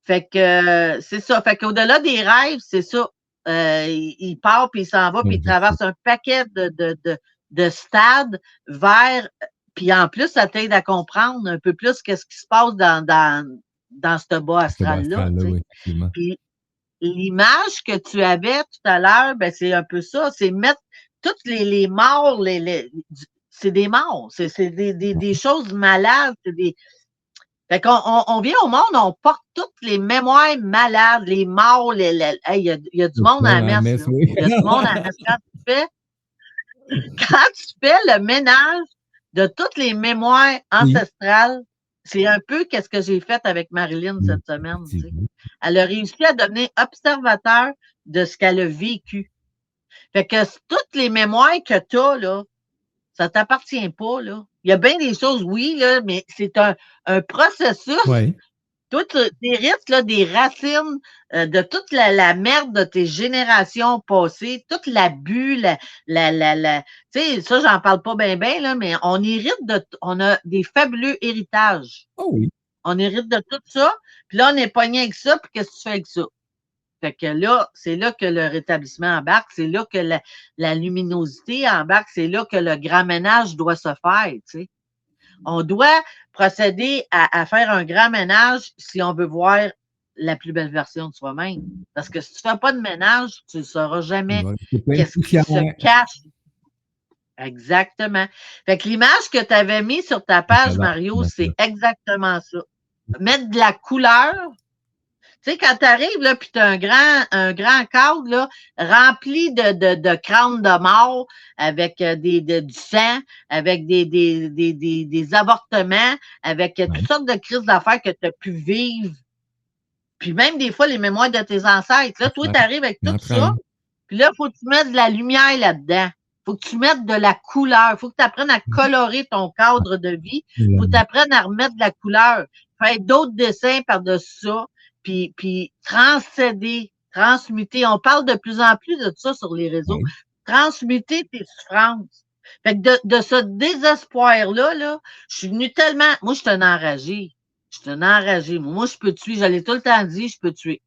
Fait que c'est ça. Fait qu'au-delà des rêves, c'est ça. Il part, puis il s'en va, puis il traverse un paquet de stades vers. Puis en plus, ça t'aide à comprendre un peu plus qu'est-ce qui se passe dans ce bas astral-là. Puis l'image que tu avais tout à l'heure, ben c'est un peu ça. C'est mettre toutes les morts, c'est des morts. C'est des choses malades. C'est des. Fait qu'on vient au monde, on porte toutes les mémoires malades, les morts, il y a du monde à la messe. Il y a du monde à la messe. Quand tu fais le ménage de toutes les mémoires ancestrales, c'est un peu qu'est-ce que j'ai fait avec Marilyn cette semaine. Tu sais. Elle a réussi à devenir observateur de ce qu'elle a vécu. Fait que toutes les mémoires que tu as, là, ça t'appartient pas, là. Il y a bien des choses, oui, là, mais c'est un processus. Oui. Toi, tu hérites là, des racines de toute la merde de tes générations passées, tout l'abus, tu sais, ça, j'en parle pas bien, là, mais on a des fabuleux héritages. Oh oui. On hérite de tout ça, puis là, on est pogné avec ça, puis qu'est-ce que tu fais avec ça? Fait que là, c'est là que le rétablissement embarque, c'est là que la luminosité embarque, c'est là que le grand ménage doit se faire, tu sais. On doit procéder à faire un grand ménage si on veut voir la plus belle version de soi-même. Parce que si tu ne fais pas de ménage, tu ne sauras jamais qu'est-ce qui se cache. Exactement. Fait que l'image que tu avais mise sur ta page, Mario, c'est exactement ça. Mettre de la couleur. Tu sais, quand tu arrives, là, puis tu as un grand cadre, là, rempli de crânes de mort, avec du sang, avec des avortements, avec toutes sortes de crises d'affaires que tu as pu vivre. Puis même des fois, les mémoires de tes ancêtres. Là, toi, tu arrives avec tout ça, puis là, il faut que tu mettes de la lumière là-dedans. Faut que tu mettes de la couleur. Faut que tu apprennes à colorer ton cadre de vie. Faut que tu apprennes à remettre de la couleur. Faire d'autres dessins par-dessus ça. Puis transcéder, transmuter. On parle de plus en plus de ça sur les réseaux. Oui. Transmuter tes souffrances. Fait que de ce désespoir-là, là, je suis venue tellement... Moi, je suis un enragé. Je suis un enragé. Moi, je peux tuer. Je l'ai tout le temps dit, je peux tuer.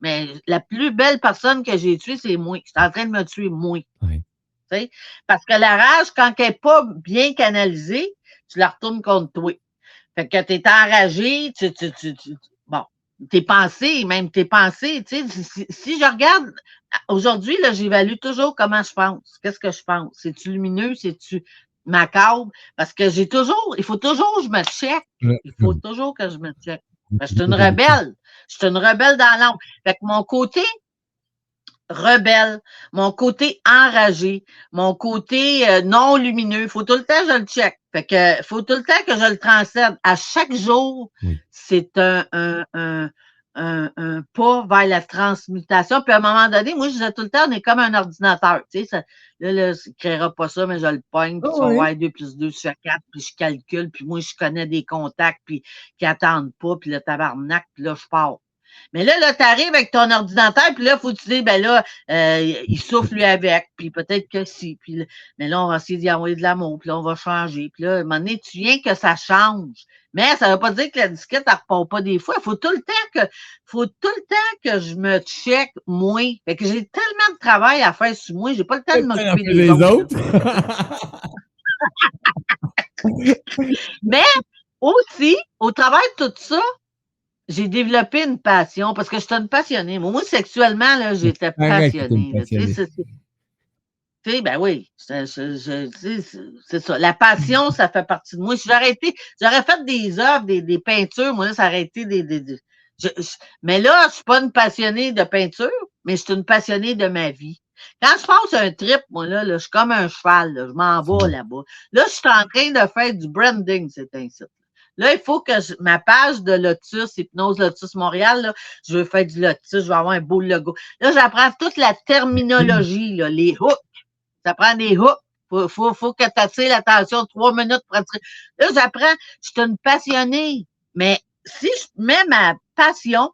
Mais la plus belle personne que j'ai tuée, c'est moi. Je suis en train de me tuer, moi. Oui. T'sais? Parce que la rage, quand elle n'est pas bien canalisée, tu la retournes contre toi. Fait que tu es enragé, bon, tes pensées, tu sais, si je regarde, aujourd'hui, là, j'évalue toujours comment je pense. Qu'est-ce que je pense? C'est-tu lumineux? C'est-tu macabre? Parce que il faut toujours que je me check. Il faut toujours que je me check. Parce que je suis une rebelle. Je suis une rebelle dans l'ombre. Fait que mon côté rebelle, mon côté enragé, mon côté non lumineux, faut tout le temps que je le check. Fait que faut tout le temps que je le transcende. À chaque jour, c'est un pas vers la transmutation. Puis à un moment donné, moi, je disais tout le temps, on est comme un ordinateur. Tu sais, ça, là, il ne créera pas ça, mais je le pogne, puis tu vas voir 2 + 2 = 4, puis je calcule, puis moi, je connais des contacts, puis qui n'attendent pas, puis le tabarnak, puis là, je pars. Mais là, tu arrives avec ton ordinateur, puis là, il faut que tu dises, ben là, il souffle lui avec, puis peut-être que si. Puis, mais là, on va essayer d'y envoyer de l'amour, puis là, on va changer. Puis là, à un moment donné, tu viens que ça change. Mais ça ne veut pas dire que la disquette, elle ne repart pas des fois. Il faut tout le temps que je me check, moi. Fait que j'ai tellement de travail à faire sur moi, j'ai pas le temps de m'occuper des autres. Mais aussi, au travers de tout ça, j'ai développé une passion parce que je suis une passionnée. Moi, sexuellement, là, j'étais passionnée. Tu sais, ben oui, c'est ça. La passion, ça fait partie de moi. Si j'aurais fait des œuvres, des peintures, moi, là, ça aurait été mais là, je suis pas une passionnée de peinture, mais je suis une passionnée de ma vie. Quand je passe un trip, moi, là, je suis comme un cheval, là, je m'en vais là-bas. Là, je suis en train de faire du branding, c'est ainsi. Là, il faut que ma page de Lotus, Hypnose Lotus Montréal, là, je veux faire du Lotus, je vais avoir un beau logo. Là, j'apprends toute la terminologie, là, les hooks. Ça prend des hooks. Faut que tu attires l'attention 3 minutes pour attirer. Là, j'apprends, je suis une passionnée. Mais si je mets ma passion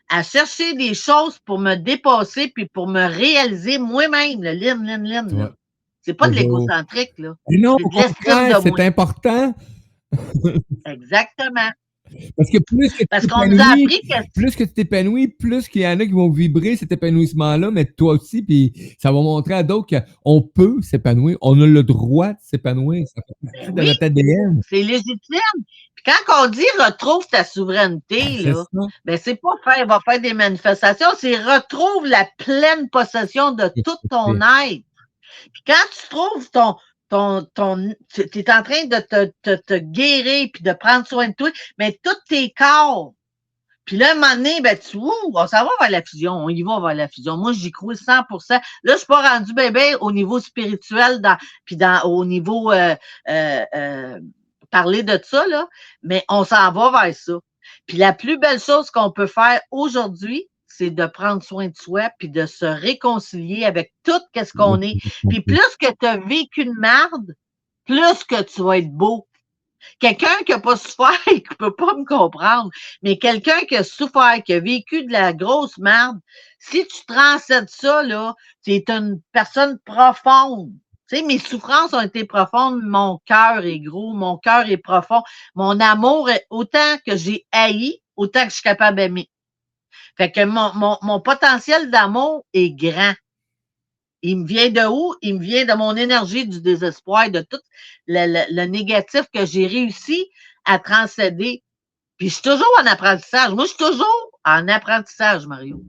à chercher des choses pour me dépasser puis pour me réaliser moi-même, le Lynn, c'est pas de l'égocentrique, là. Non, au contraire, c'est important. Exactement. Parce que qu'on nous a appris que plus que tu t'épanouis, plus qu'il y en a qui vont vibrer cet épanouissement-là, mais toi aussi, puis ça va montrer à d'autres qu'on peut s'épanouir, on a le droit de s'épanouir, ça fait partie de notre ADN. C'est légitime. Puis quand on dit retrouve ta souveraineté, là, ben c'est pas va faire des manifestations, c'est retrouve la pleine possession de tout ton être. Puis quand tu trouves tu es en train de te guérir puis de prendre soin de toi, mais tous tes corps. Puis là, à un moment donné, ben, on s'en va vers la fusion. On y va vers la fusion. Moi, j'y crois 100%. Là, je suis pas rendu bébé au niveau spirituel au niveau parler de ça, là, mais on s'en va vers ça. Puis la plus belle chose qu'on peut faire aujourd'hui, c'est de prendre soin de soi puis de se réconcilier avec tout ce qu'on est. Puis plus que tu as vécu une merde, plus que tu vas être beau. Quelqu'un qui n'a pas souffert, qui ne peut pas me comprendre, mais quelqu'un qui a souffert, qui a vécu de la grosse merde, si tu transcèdes ça, là, tu es une personne profonde. Tu sais, mes souffrances ont été profondes, mon cœur est gros, mon cœur est profond, mon amour est autant que j'ai haï, autant que je suis capable d'aimer. Fait que mon potentiel d'amour est grand. il me vient de où? Il me vient de mon énergie du désespoir, de tout le négatif que j'ai réussi à transcéder. Puis je suis toujours en apprentissage. Moi, je suis toujours en apprentissage, Mario.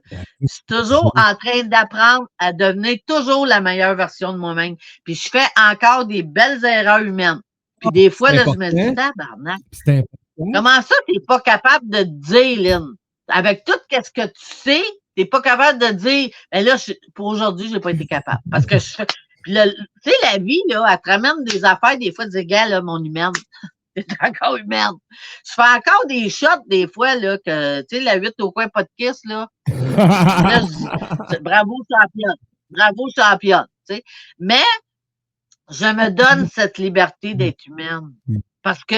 Je suis toujours en train d'apprendre à devenir toujours la meilleure version de moi-même. Puis je fais encore des belles erreurs humaines. Puis des fois, là, je me dis, tabarnak. C'est important. Comment ça, t'es pas capable de te dire, Lynn? Avec tout ce que tu sais, t'es pas capable de dire, ben là, pour aujourd'hui, j'ai pas été capable. Parce que tu sais, la vie, là, elle te ramène des affaires, des fois, tu dis, gars, là, mon humaine. C'est encore humaine. Je fais encore des shots, des fois, là, que, tu sais, la 8 au coin, pas de kiss, là. Là, je dis, bravo, championne. Bravo, championne. Tu sais. Mais, je me donne cette liberté d'être humaine. Parce que,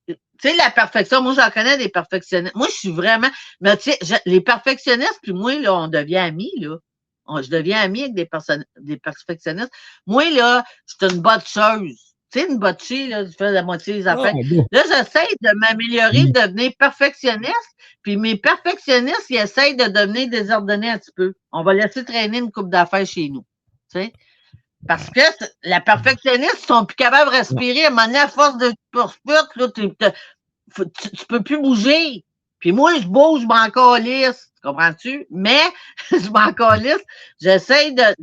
tu sais, la perfection, moi, j'en connais des perfectionnistes. Moi, je suis vraiment, mais tu sais, les perfectionnistes, puis moi, là, on devient amis, là. Je deviens amie avec des perfectionnistes. Moi, là, je suis une botcheuse. Tu sais, une botchée, là, tu fais la moitié des affaires. Là, j'essaie de m'améliorer, de devenir perfectionniste, puis mes perfectionnistes, ils essayent de devenir désordonnés un petit peu. On va laisser traîner une coupe d'affaires chez nous. Tu sais? Parce que la perfectionniste, ils sont plus capables de respirer. À un moment donné, à force de poursuite, là, tu peux plus bouger. Puis moi, je bouge, je m'en calisse. Comprends-tu? Mais, je m'en calisse. J'essaie de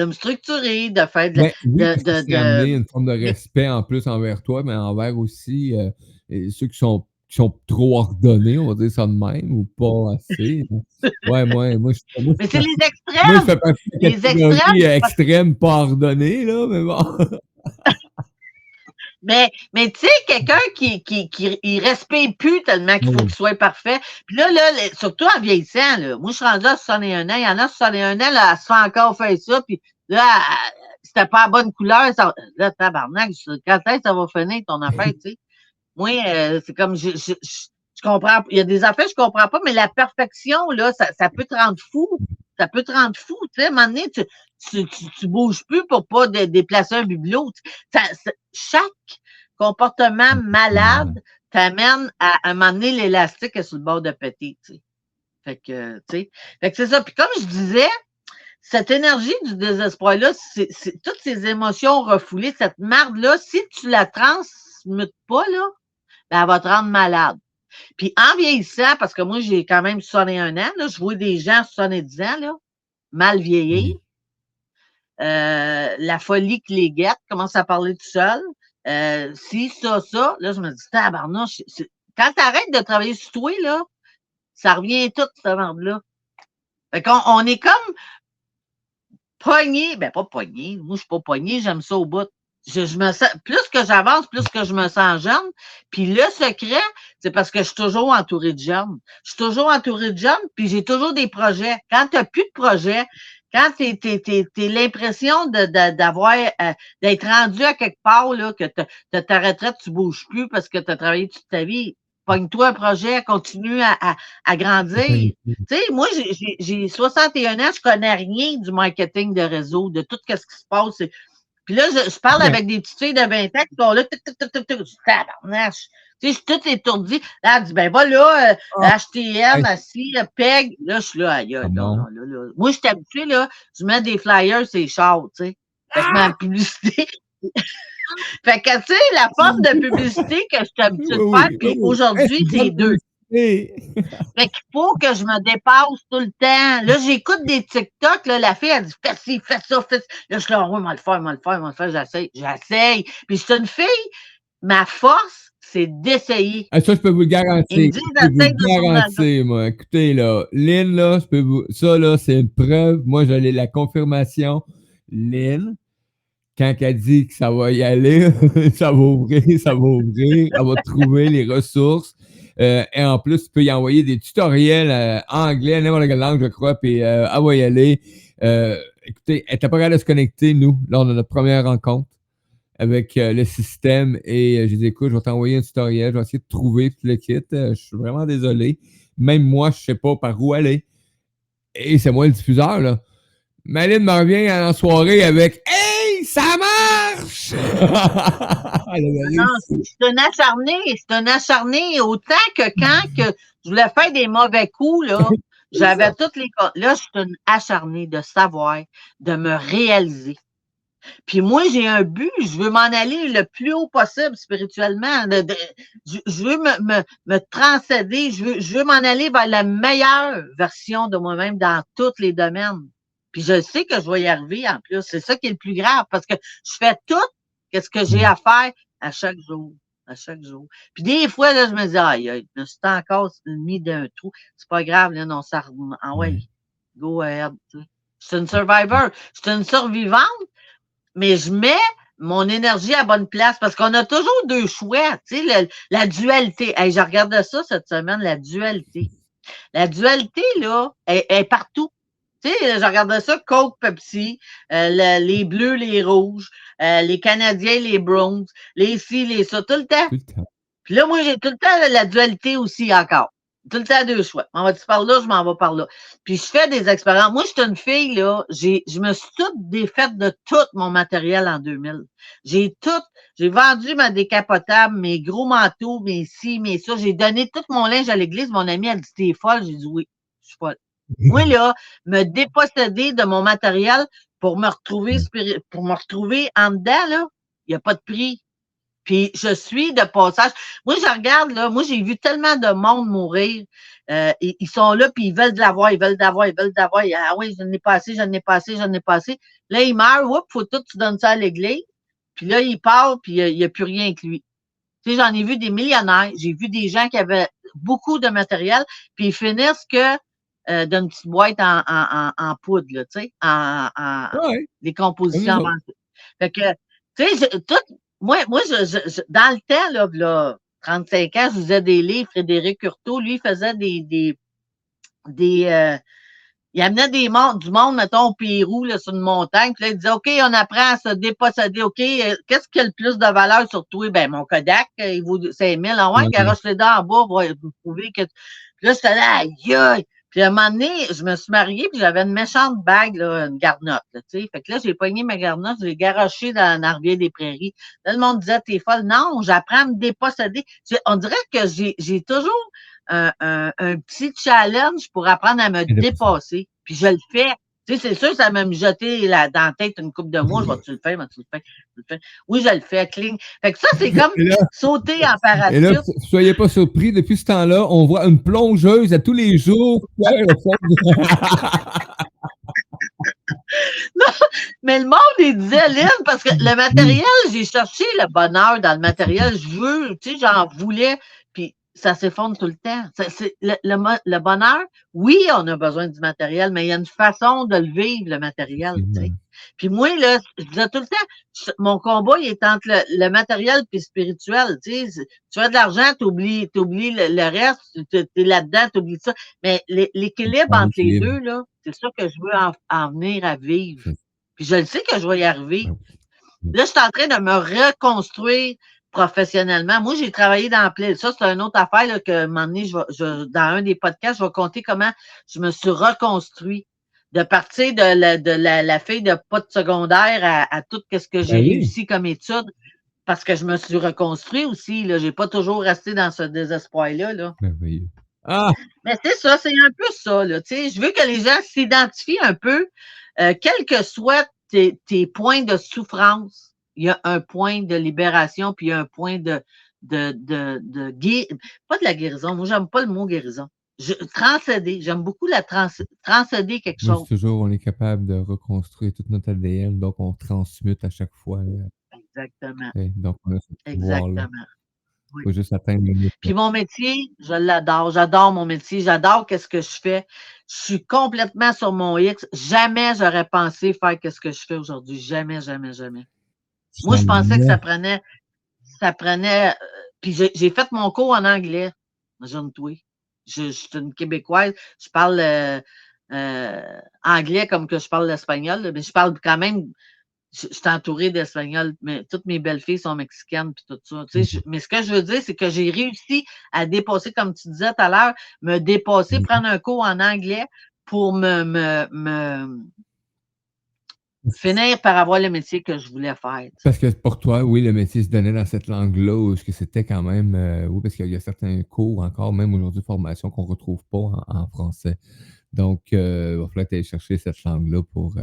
me structurer, de faire amener une forme de respect en plus envers toi, mais envers aussi ceux qui sont trop ordonnés, on va dire ça de même, ou pas assez. Ouais, moi mais c'est les extrêmes! Moi, je fais partie de les extrêmes pas ordonnés, là, mais bon. Mais tu sais, quelqu'un qui il respire plus tellement qu'il faut qu'il soit parfait. Puis là, surtout en vieillissant, là, moi, je suis rendue à 61 ans. Il y en a 61 ans, là, elle se fait encore faire ça. Puis là, c'était pas la bonne couleur. Ça, là, tabarnak, quand est-ce que ça va finir ton affaire, tu sais? Moi, c'est comme, je comprends. Il y a des affaires que je comprends pas, mais la perfection, là, ça peut te rendre fou. Ça peut te rendre fou, tu sais. À un moment donné, tu bouges plus pour pas déplacer un bibelot. Chaque comportement malade t'amène à un moment donné, l'élastique est sur le bord de péter, tu sais. Fait que c'est ça. Puis comme je disais, cette énergie du désespoir-là, c'est toutes ces émotions refoulées, cette marde-là, si tu la transmutes pas, là, ben, elle va te rendre malade. Puis en vieillissant, parce que moi, j'ai quand même 61 ans, là, je vois des gens 70 ans, là, mal vieillir. La folie qui les guette, commence à parler tout seul. Si, ça, là, je me dis, tabarnouche, quand t'arrêtes de travailler sur toi, là, ça revient tout, cette merde-là. Fait qu'on est comme pogné, ben pas pogné, moi, je suis pas pogné, j'aime ça au bout. Je me sens, plus que j'avance, plus que je me sens jeune. Puis le secret, c'est parce que je suis toujours entourée de jeunes. Je suis toujours entourée de jeunes, puis j'ai toujours des projets. Quand tu n'as plus de projets, quand t'es l'impression d'avoir d'être rendu à quelque part, là, que ta retraite, tu bouges plus parce que tu as travaillé toute ta vie, pogne-toi un projet, continue à grandir. Tu sais, moi, j'ai 61 ans, je connais rien du marketing de réseau, de tout ce qui se passe. Puis là, je parle avec des petites filles de 20 ans qui sont là, tabarnache. Tu sais, je suis toute étourdie. Là, elle dit, ben, va là, HTM, assis, PEG. Là, je suis là, aïe, non. Moi, je suis habituée, là, je mets des flyers, c'est chaud, tu sais. Fait que ma publicité. Fait que, tu sais, la forme de publicité que je suis habituée de faire, puis aujourd'hui, c'est deux. Fait qu'il faut que je me dépasse tout le temps. Là, j'écoute des TikTok, là, la fille, elle dit, fais ci, fais ça, fais ça. Là, je suis là, oui, moi le faire, j'essaye. Puis je suis une fille, ma force, c'est d'essayer. Ah, ça, je peux vous le garantir. Je peux vous le garantir, moi. Écoutez, là, Lynn, là, ça, là, c'est une preuve. Moi, j'ai la confirmation. Lynn, quand elle dit que ça va y aller, ça va ouvrir, elle va trouver les ressources. Et en plus, tu peux y envoyer des tutoriels anglais, n'importe quelle langue, je crois, puis elle va y aller. Écoutez, elle n'était pas capable de se connecter, nous, lors de notre première rencontre avec le système. Et j'ai dit, écoute, je vais t'envoyer un tutoriel, je vais essayer de trouver tout le kit. Je suis vraiment désolé. Même moi, je ne sais pas par où aller. Et c'est moi le diffuseur, là. Maline me revient en soirée avec « Hey, ça marche! » Non, c'est un acharné. Autant que quand que je voulais faire des mauvais coups, là, J'avais toutes les... Là, je suis une acharnée de savoir, de me réaliser. Puis moi, j'ai un but, je veux m'en aller le plus haut possible spirituellement. Je veux me transcender, je veux m'en aller vers la meilleure version de moi-même dans tous les domaines. Puis je sais que je vais y arriver en plus. C'est ça qui est le plus grave parce que je fais tout ce que j'ai à faire à chaque jour. À chaque jour. Puis des fois, là, je me dis, aïe, c'est encore mis d'un trou. C'est pas grave, là, non, ça ah ouais, go ahead. Tu sais. Je suis une survivor. Je suis une survivante, mais je mets mon énergie à bonne place parce qu'on a toujours deux choix. Tu sais, la dualité. Hey, je regardais ça cette semaine, la dualité. La dualité, là, est partout. Tu sais, je regardais ça, Coke, Pepsi, les bleus, les rouges, les Canadiens, les Browns, les ci, les ça, tout le temps. Puis là, moi, j'ai tout le temps la dualité aussi encore. Tout le temps deux choix. On va-tu par là, je m'en vais par là. Puis je fais des expériences. Moi, je suis une fille, là, je me suis toute défaite de tout mon matériel en 2000. J'ai vendu ma décapotable, mes gros manteaux, mes ci, mes ça. J'ai donné tout mon linge à l'église. Mon ami, elle dit, t'es folle. J'ai dit, oui, je suis folle. Moi, là, me déposséder de mon matériel pour me retrouver en dedans, là, il n'y a pas de prix. Puis je suis de passage. Moi, je regarde, là, moi, j'ai vu tellement de monde mourir. Ils sont là, puis ils veulent de l'avoir, ils veulent d'avoir, ils veulent d'avoir. Ah oui, je n'ai pas assez, je n'ai pas assez, je n'ai pas assez. Là, ils meurent, oups, faut tout, tu donnes ça à l'église. Puis là, il part, puis il n'y a plus rien que lui. Tu sais, j'en ai vu des millionnaires, j'ai vu des gens qui avaient beaucoup de matériel, puis ils finissent que d'une petite boîte en poudre, là, tu sais, des compositions avancées. Fait que, tu sais, moi, dans le temps, là, 35 ans, je faisais des livres, Frédéric Curteau, lui, il faisait il amenait du monde, mettons, au Pérou, là, sur une montagne, puis là, il disait, OK, on apprend à se déposséder, OK, qu'est-ce qui a le plus de valeur sur toi? Ben, mon Kodak, il vaut 5 000, ah ouais, garoche les dents en bas, vous prouver que... Puis là, j'étais là, aïe! Puis à un moment donné, je me suis mariée, puis j'avais une méchante bague, là, une garnotte, tu sais. Fait que là, j'ai pogné ma garnotte, je l'ai garochée dans la rivière des Prairies. Là, le monde disait, t'es folle. Non, j'apprends à me déposséder. On dirait que j'ai toujours un petit challenge pour apprendre à me dépasser. Puis je le fais. Tu sais, c'est sûr, ça m'a mijoté dans la tête une couple de mois. Tu le fais. Oui, je le fais, cling. Fait que ça, c'est comme sauter en parachute. Et là, soyez pas surpris, depuis ce temps-là, on voit une plongeuse à tous les jours. Non, mais le monde, il disait, Lynn, parce que le matériel, j'ai cherché le bonheur dans le matériel. Tu sais, j'en voulais, puis ça s'effondre tout le temps. Le bonheur, oui, on a besoin du matériel, mais il y a une façon de le vivre, le matériel, tu sais. Puis moi, là, je disais tout le temps, mon combat, il est entre le matériel et le spirituel, tu sais. Tu as de l'argent, t'oublies le reste, t'es là-dedans, t'oublies ça. Mais l'équilibre entre les deux, là, c'est ça que je veux en venir à vivre. Puis je le sais que je vais y arriver. Là, je suis en train de me reconstruire professionnellement. Moi, j'ai travaillé dans ça, c'est une autre affaire là, que à un moment donné, dans un des podcasts, je vais compter comment je me suis reconstruit. De partir de la fille de pas de secondaire à tout ce que j'ai réussi comme étude, parce que je me suis reconstruit aussi. Là, j'ai pas toujours resté dans ce désespoir-là. Là. Mais c'est ça, c'est un peu ça. Là, je veux que les gens s'identifient un peu, quels que soient tes points de souffrance. Il y a un point de libération, puis il y a un point de pas de la guérison. Moi, j'aime pas le mot guérison. Transcéder. J'aime beaucoup transcéder quelque chose. Toujours, on est capable de reconstruire toute notre ADN, donc on transmute à chaque fois. Là. Exactement. Donc, on a ce exactement. Il faut juste atteindre le Puis mon métier, je l'adore. J'adore mon métier. J'adore qu'est-ce que je fais. Je suis complètement sur mon X. Jamais j'aurais pensé faire qu'est-ce que je fais aujourd'hui. Jamais, jamais, jamais. Moi, je pensais que ça prenait. Puis j'ai fait mon cours en anglais. Imagine-toi. Je suis une Québécoise. Je parle anglais comme que je parle l'espagnol. Mais je parle quand même. Je suis entourée d'Espagnols, mais toutes mes belles-filles sont mexicaines puis tout ça. Tu sais, mais ce que je veux dire, c'est que j'ai réussi à dépasser, comme tu disais tout à l'heure, me dépasser, prendre un cours en anglais pour finir par avoir le métier que je voulais faire. Tu sais. Parce que pour toi, oui, le métier se donnait dans cette langue-là, ou est-ce que c'était quand même, oui, parce qu'il y a certains cours encore, même aujourd'hui, formation qu'on ne retrouve pas en français. Donc, il va falloir que tu ailles chercher cette langue-là pour.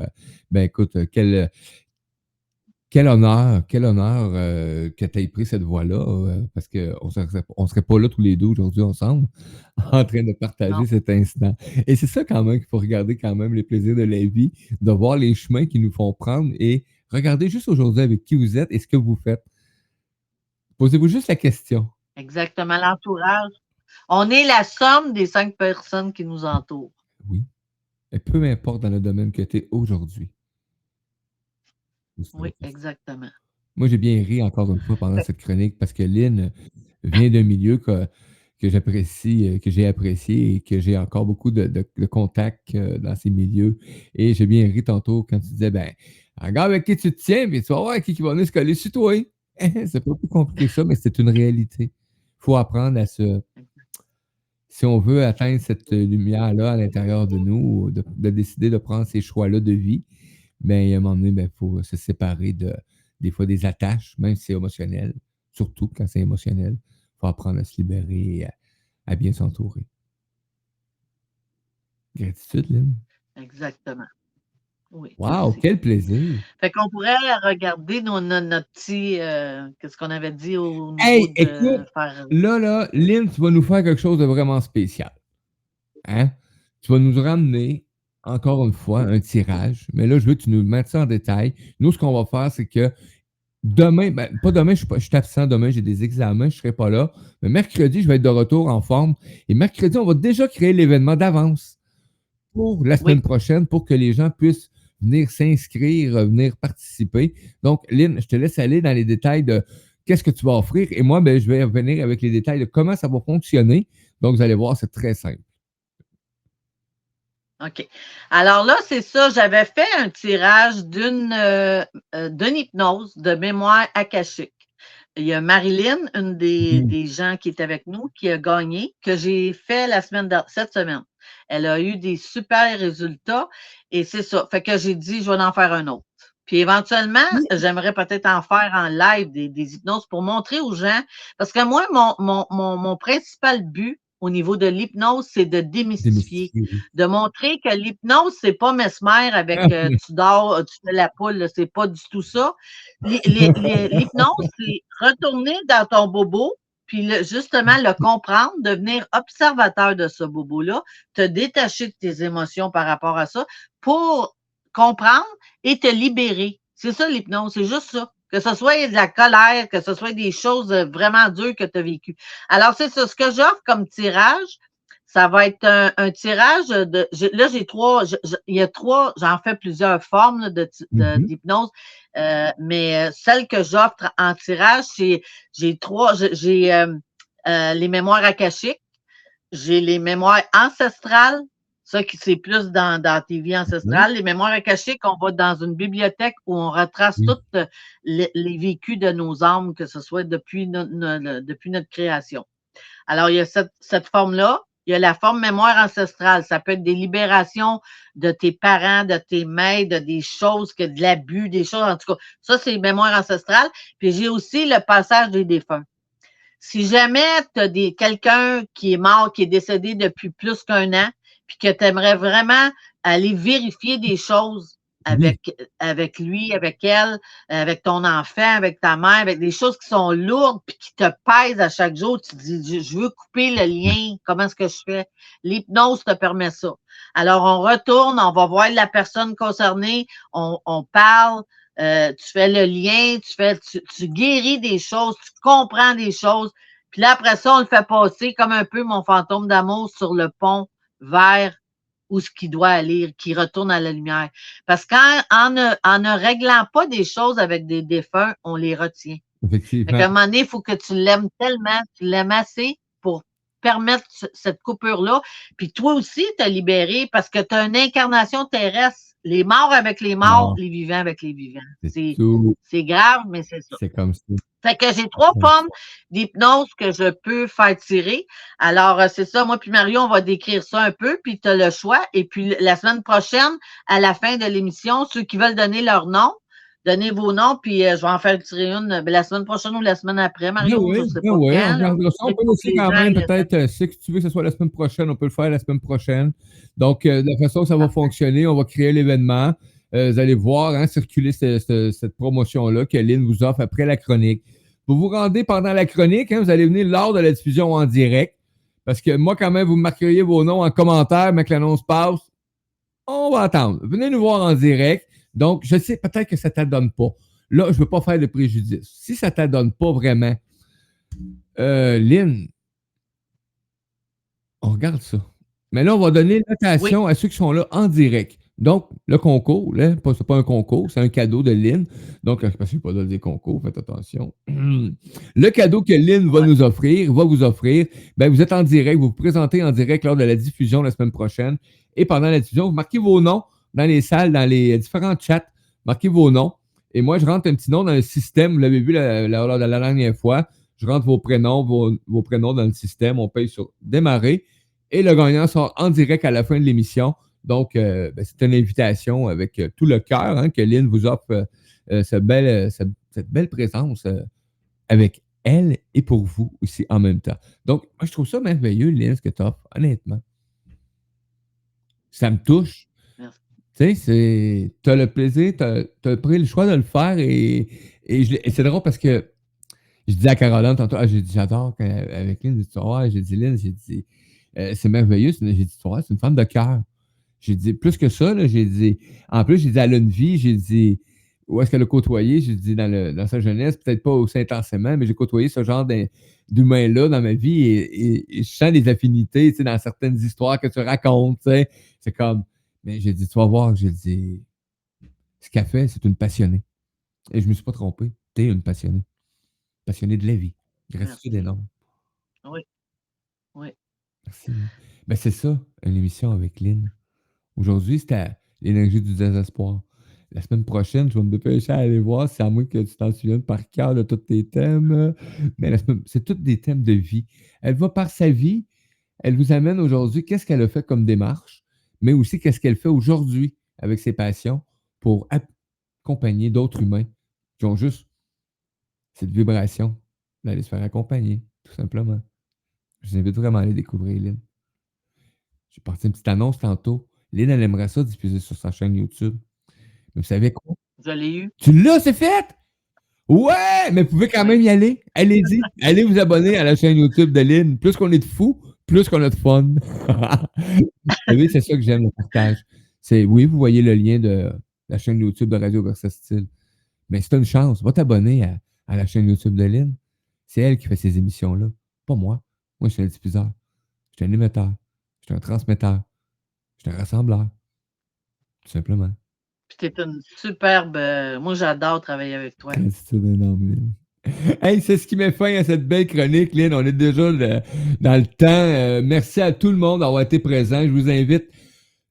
Ben écoute, quel honneur que tu aies pris cette voie-là, parce qu'on ne serait pas là tous les deux aujourd'hui ensemble, en train de partager Non. cet instant. Et c'est ça quand même qu'il faut regarder quand même les plaisirs de la vie, de voir les chemins qui nous font prendre et regarder juste aujourd'hui avec qui vous êtes et ce que vous faites. Posez-vous juste la question. Exactement, l'entourage. On est la somme des 5 personnes qui nous entourent. Oui. Et peu importe dans le domaine que tu es aujourd'hui. Oui, exactement. Moi, j'ai bien ri encore une fois pendant cette chronique parce que Lynn vient d'un milieu que j'apprécie, que j'ai apprécié et que j'ai encore beaucoup de contacts dans ces milieux. Et j'ai bien ri tantôt quand tu disais, ben, regarde avec qui tu te tiens, puis tu vas voir qui va venir se coller sur toi. C'est pas plus compliqué que ça, mais c'est une réalité. Il faut apprendre à se. Si on veut atteindre cette lumière-là à l'intérieur de nous, de décider de prendre ces choix-là de vie, ben, à un moment donné, il faut se séparer des fois des attaches, même si c'est émotionnel, surtout quand c'est émotionnel. Il faut apprendre à se libérer et à bien s'entourer. Gratitude, Lynn. Exactement. Oui. Wow, merci. quel plaisir. Fait qu'on pourrait regarder notre petit. Qu'est-ce qu'on avait dit au niveau Hey, de écoute, faire. là, Lynn, tu vas nous faire quelque chose de vraiment spécial. Hein? Tu vas nous ramener, encore une fois, un tirage. Mais là, je veux que tu nous mettes ça en détail. Nous, ce qu'on va faire, c'est que demain, ben, pas demain, je suis absent demain, j'ai des examens, je ne serai pas là. Mais mercredi, je vais être de retour en forme. Et mercredi, on va déjà créer l'événement d'avance pour la semaine prochaine pour que les gens puissent venir s'inscrire, venir participer. Donc, Lynn, je te laisse aller dans les détails de qu'est-ce que tu vas offrir. Et moi, ben, je vais revenir avec les détails de comment ça va fonctionner. Donc, vous allez voir, c'est très simple. OK. Alors là, c'est ça, j'avais fait un tirage d'une hypnose de mémoire akashique. Il y a Marilyn, une des gens qui est avec nous, qui a gagné, que j'ai fait cette semaine. Elle a eu des super résultats et c'est ça. Fait que j'ai dit, je vais en faire un autre. Puis éventuellement, j'aimerais peut-être en faire en live des hypnoses pour montrer aux gens. Parce que moi, mon principal but au niveau de l'hypnose, c'est de démystifier. De montrer que l'hypnose, c'est pas mesmer avec tu dors, tu fais la poule, là, c'est pas du tout ça. L'hypnose, c'est retourner dans ton bobo, puis justement le comprendre, devenir observateur de ce bobo-là, te détacher de tes émotions par rapport à ça pour comprendre et te libérer. C'est ça l'hypnose, c'est juste ça. Que ce soit de la colère, que ce soit des choses vraiment dures que tu as vécues. Alors, c'est ça. Ce que j'offre comme tirage, ça va être un tirage de. Là, j'ai il y a trois, j'en fais plusieurs formes d'hypnose, mais celle que j'offre en tirage, j'ai trois. J'ai les mémoires akashiques, j'ai les mémoires ancestrales. Ça, c'est plus dans tes vies ancestrales. Les mémoires akashiques, on va dans une bibliothèque où on retrace tous les vécus de nos âmes, que ce soit depuis notre création. Alors, il y a cette forme-là. Il y a la forme mémoire ancestrale. Ça peut être des libérations de tes parents, de tes maîtres, des choses, de l'abus, des choses. En tout cas, ça, c'est mémoire ancestrale. Puis, j'ai aussi le passage des défunts. Si jamais tu as quelqu'un qui est mort, qui est décédé depuis plus qu'1 an, puis que tu aimerais vraiment aller vérifier des choses avec lui, avec elle, avec ton enfant, avec ta mère, avec des choses qui sont lourdes puis qui te pèsent à chaque jour, tu te dis, je veux couper le lien, comment est-ce que je fais? L'hypnose te permet ça. Alors, on retourne, on va voir la personne concernée, on parle, tu fais le lien, tu guéris des choses, tu comprends des choses, puis là, après ça, on le fait passer comme un peu mon fantôme d'amour sur le pont vers où ce qui doit aller, qui retourne à la lumière. Parce qu'en ne réglant pas des choses avec des défunts, on les retient. Effectivement. Fait qu'à un moment donné, il faut que tu l'aimes tellement, tu l'aimes assez pour permettre cette coupure-là. Puis toi aussi, te libérer parce que tu as une incarnation terrestre. Les morts avec les morts, les vivants avec les vivants. C'est grave, mais c'est ça. C'est comme ça. Fait que j'ai 3 formes d'hypnose que je peux faire tirer. Alors, c'est ça, moi puis Mario, on va décrire ça un peu, puis tu as le choix. Et puis, la semaine prochaine, à la fin de l'émission, ceux qui veulent donner leur nom, Donnez vos noms, puis je vais en faire tirer une la semaine prochaine ou la semaine après, Ben Mario. Je oui, ne sais ben pas oui, on quand. Là. regardera ça. On peut Faut que aussi les quand gens même les peut-être, si tu veux que ce soit la semaine prochaine, on peut le faire la semaine prochaine. Donc, de la façon que ça va fonctionner, on va créer l'événement. Vous allez voir circuler cette promotion-là que Lynn vous offre après la chronique. Vous vous rendez pendant la chronique, vous allez venir lors de la diffusion en direct. Parce que moi, quand même, vous marqueriez vos noms en commentaire, mais que l'annonce passe, on va attendre. Venez nous voir en direct. Donc, je sais peut-être que ça ne t'adonne pas. Là, je ne veux pas faire de préjudice. Si ça ne t'adonne pas vraiment, Lynn, on regarde ça. Mais là, on va donner l'invitation à ceux qui sont là en direct. Donc, le concours, là, c'est pas un concours, c'est un cadeau de Lynn. Donc, parce que je ne pas donner des concours, faites attention. Le cadeau que Lynn va nous offrir, va vous offrir, ben, vous êtes en direct, vous vous présentez en direct lors de la diffusion la semaine prochaine. Et pendant la diffusion, vous marquez vos noms dans les salles, dans les différents chats. Marquez vos noms. Et moi, je rentre un petit nom dans le système. Vous l'avez vu lors de la dernière fois. Je rentre vos prénoms, vos prénoms dans le système. On paye sur démarrer. Et le gagnant sort en direct à la fin de l'émission. Donc, c'est une invitation avec tout le cœur que Lynn vous offre cette belle présence avec elle et pour vous aussi en même temps. Donc, moi, je trouve ça merveilleux, Lynn, ce que tu offres, honnêtement. Ça me touche. Merci. Tu sais, tu as le plaisir, tu as pris le choix de le faire et c'est drôle parce que je disais à Caroline tantôt, j'ai dit, j'adore avec Lynn, j'ai dit, Lynn, c'est merveilleux, j'ai dit, c'est une femme de cœur. J'ai dit, plus que ça, là, j'ai dit, en plus, j'ai dit, elle a une vie, j'ai dit, où est-ce qu'elle a côtoyé, j'ai dit, dans sa jeunesse, peut-être pas aussi intensément, mais j'ai côtoyé ce genre d'humain-là dans ma vie et je sens des affinités, tu sais, dans certaines histoires que tu racontes, tu sais. C'est comme, mais j'ai dit, tu vas voir, j'ai dit, ce qu'elle fait, c'est une passionnée. Et je me suis pas trompé. T'es une passionnée. Passionnée de la vie. Gratitude énorme. Oui. Oui. Merci. Ben, c'est ça, une émission avec Lynn. Aujourd'hui, c'était l'énergie du désespoir. La semaine prochaine, je vais me dépêcher à aller voir, c'est à moins que tu t'en souviennes par cœur de tous tes thèmes. Mais c'est tous des thèmes de vie. Elle va par sa vie, elle vous amène aujourd'hui qu'est-ce qu'elle a fait comme démarche, mais aussi qu'est-ce qu'elle fait aujourd'hui avec ses passions pour accompagner d'autres humains qui ont juste cette vibration d'aller se faire accompagner, tout simplement. Je vous invite vraiment à aller découvrir Lynn. J'ai parti une petite annonce tantôt. Lynn, elle aimerait ça diffuser sur sa chaîne YouTube. Mais vous savez quoi? Je l'ai eu. Tu l'as, c'est fait? Ouais! Mais vous pouvez quand même y aller. Allez-y. Allez vous abonner à la chaîne YouTube de Lynn. Plus qu'on est de fous, plus qu'on a de fun. Vous savez, c'est ça que j'aime, le partage. Oui, vous voyez le lien de la chaîne YouTube de Radio Versatile. Mais c'est une chance. Va t'abonner à la chaîne YouTube de Lynn. C'est elle qui fait ces émissions-là. Pas moi. Moi, je suis un diffuseur. Je suis un émetteur. Je suis un transmetteur. Je suis un rassembleur. Tout simplement. Puis t'es une superbe. Moi, j'adore travailler avec toi. C'est énorme, Lynn. Hey, c'est ce qui met fin à cette belle chronique, Lynn. On est déjà dans le temps. Merci à tout le monde d'avoir été présent. Je vous invite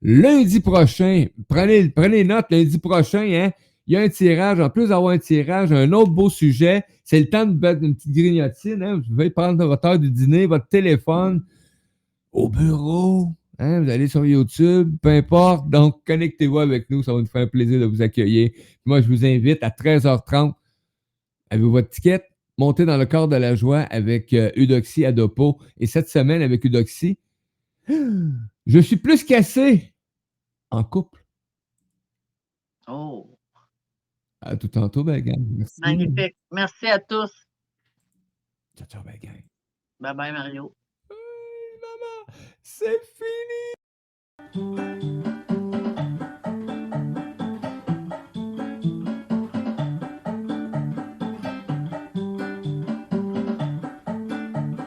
lundi prochain. Prenez note, lundi prochain, il y a un tirage. En plus d'avoir un tirage, un autre beau sujet. C'est le temps de mettre une petite grignotine. Vous pouvez prendre votre heure du dîner, votre téléphone au bureau. Vous allez sur YouTube, peu importe. Donc, connectez-vous avec nous. Ça va nous faire un plaisir de vous accueillir. Moi, je vous invite à 13h30 avec votre ticket, montez dans le corps de la joie avec Eudoxie Adopo. Et cette semaine, avec Eudoxie, je suis plus cassé en couple. Oh. À tout tantôt, belle gang. Merci. Magnifique. Merci à tous. Ciao, ciao, belle gang. Bye bye, Mario. Maman, c'est fini.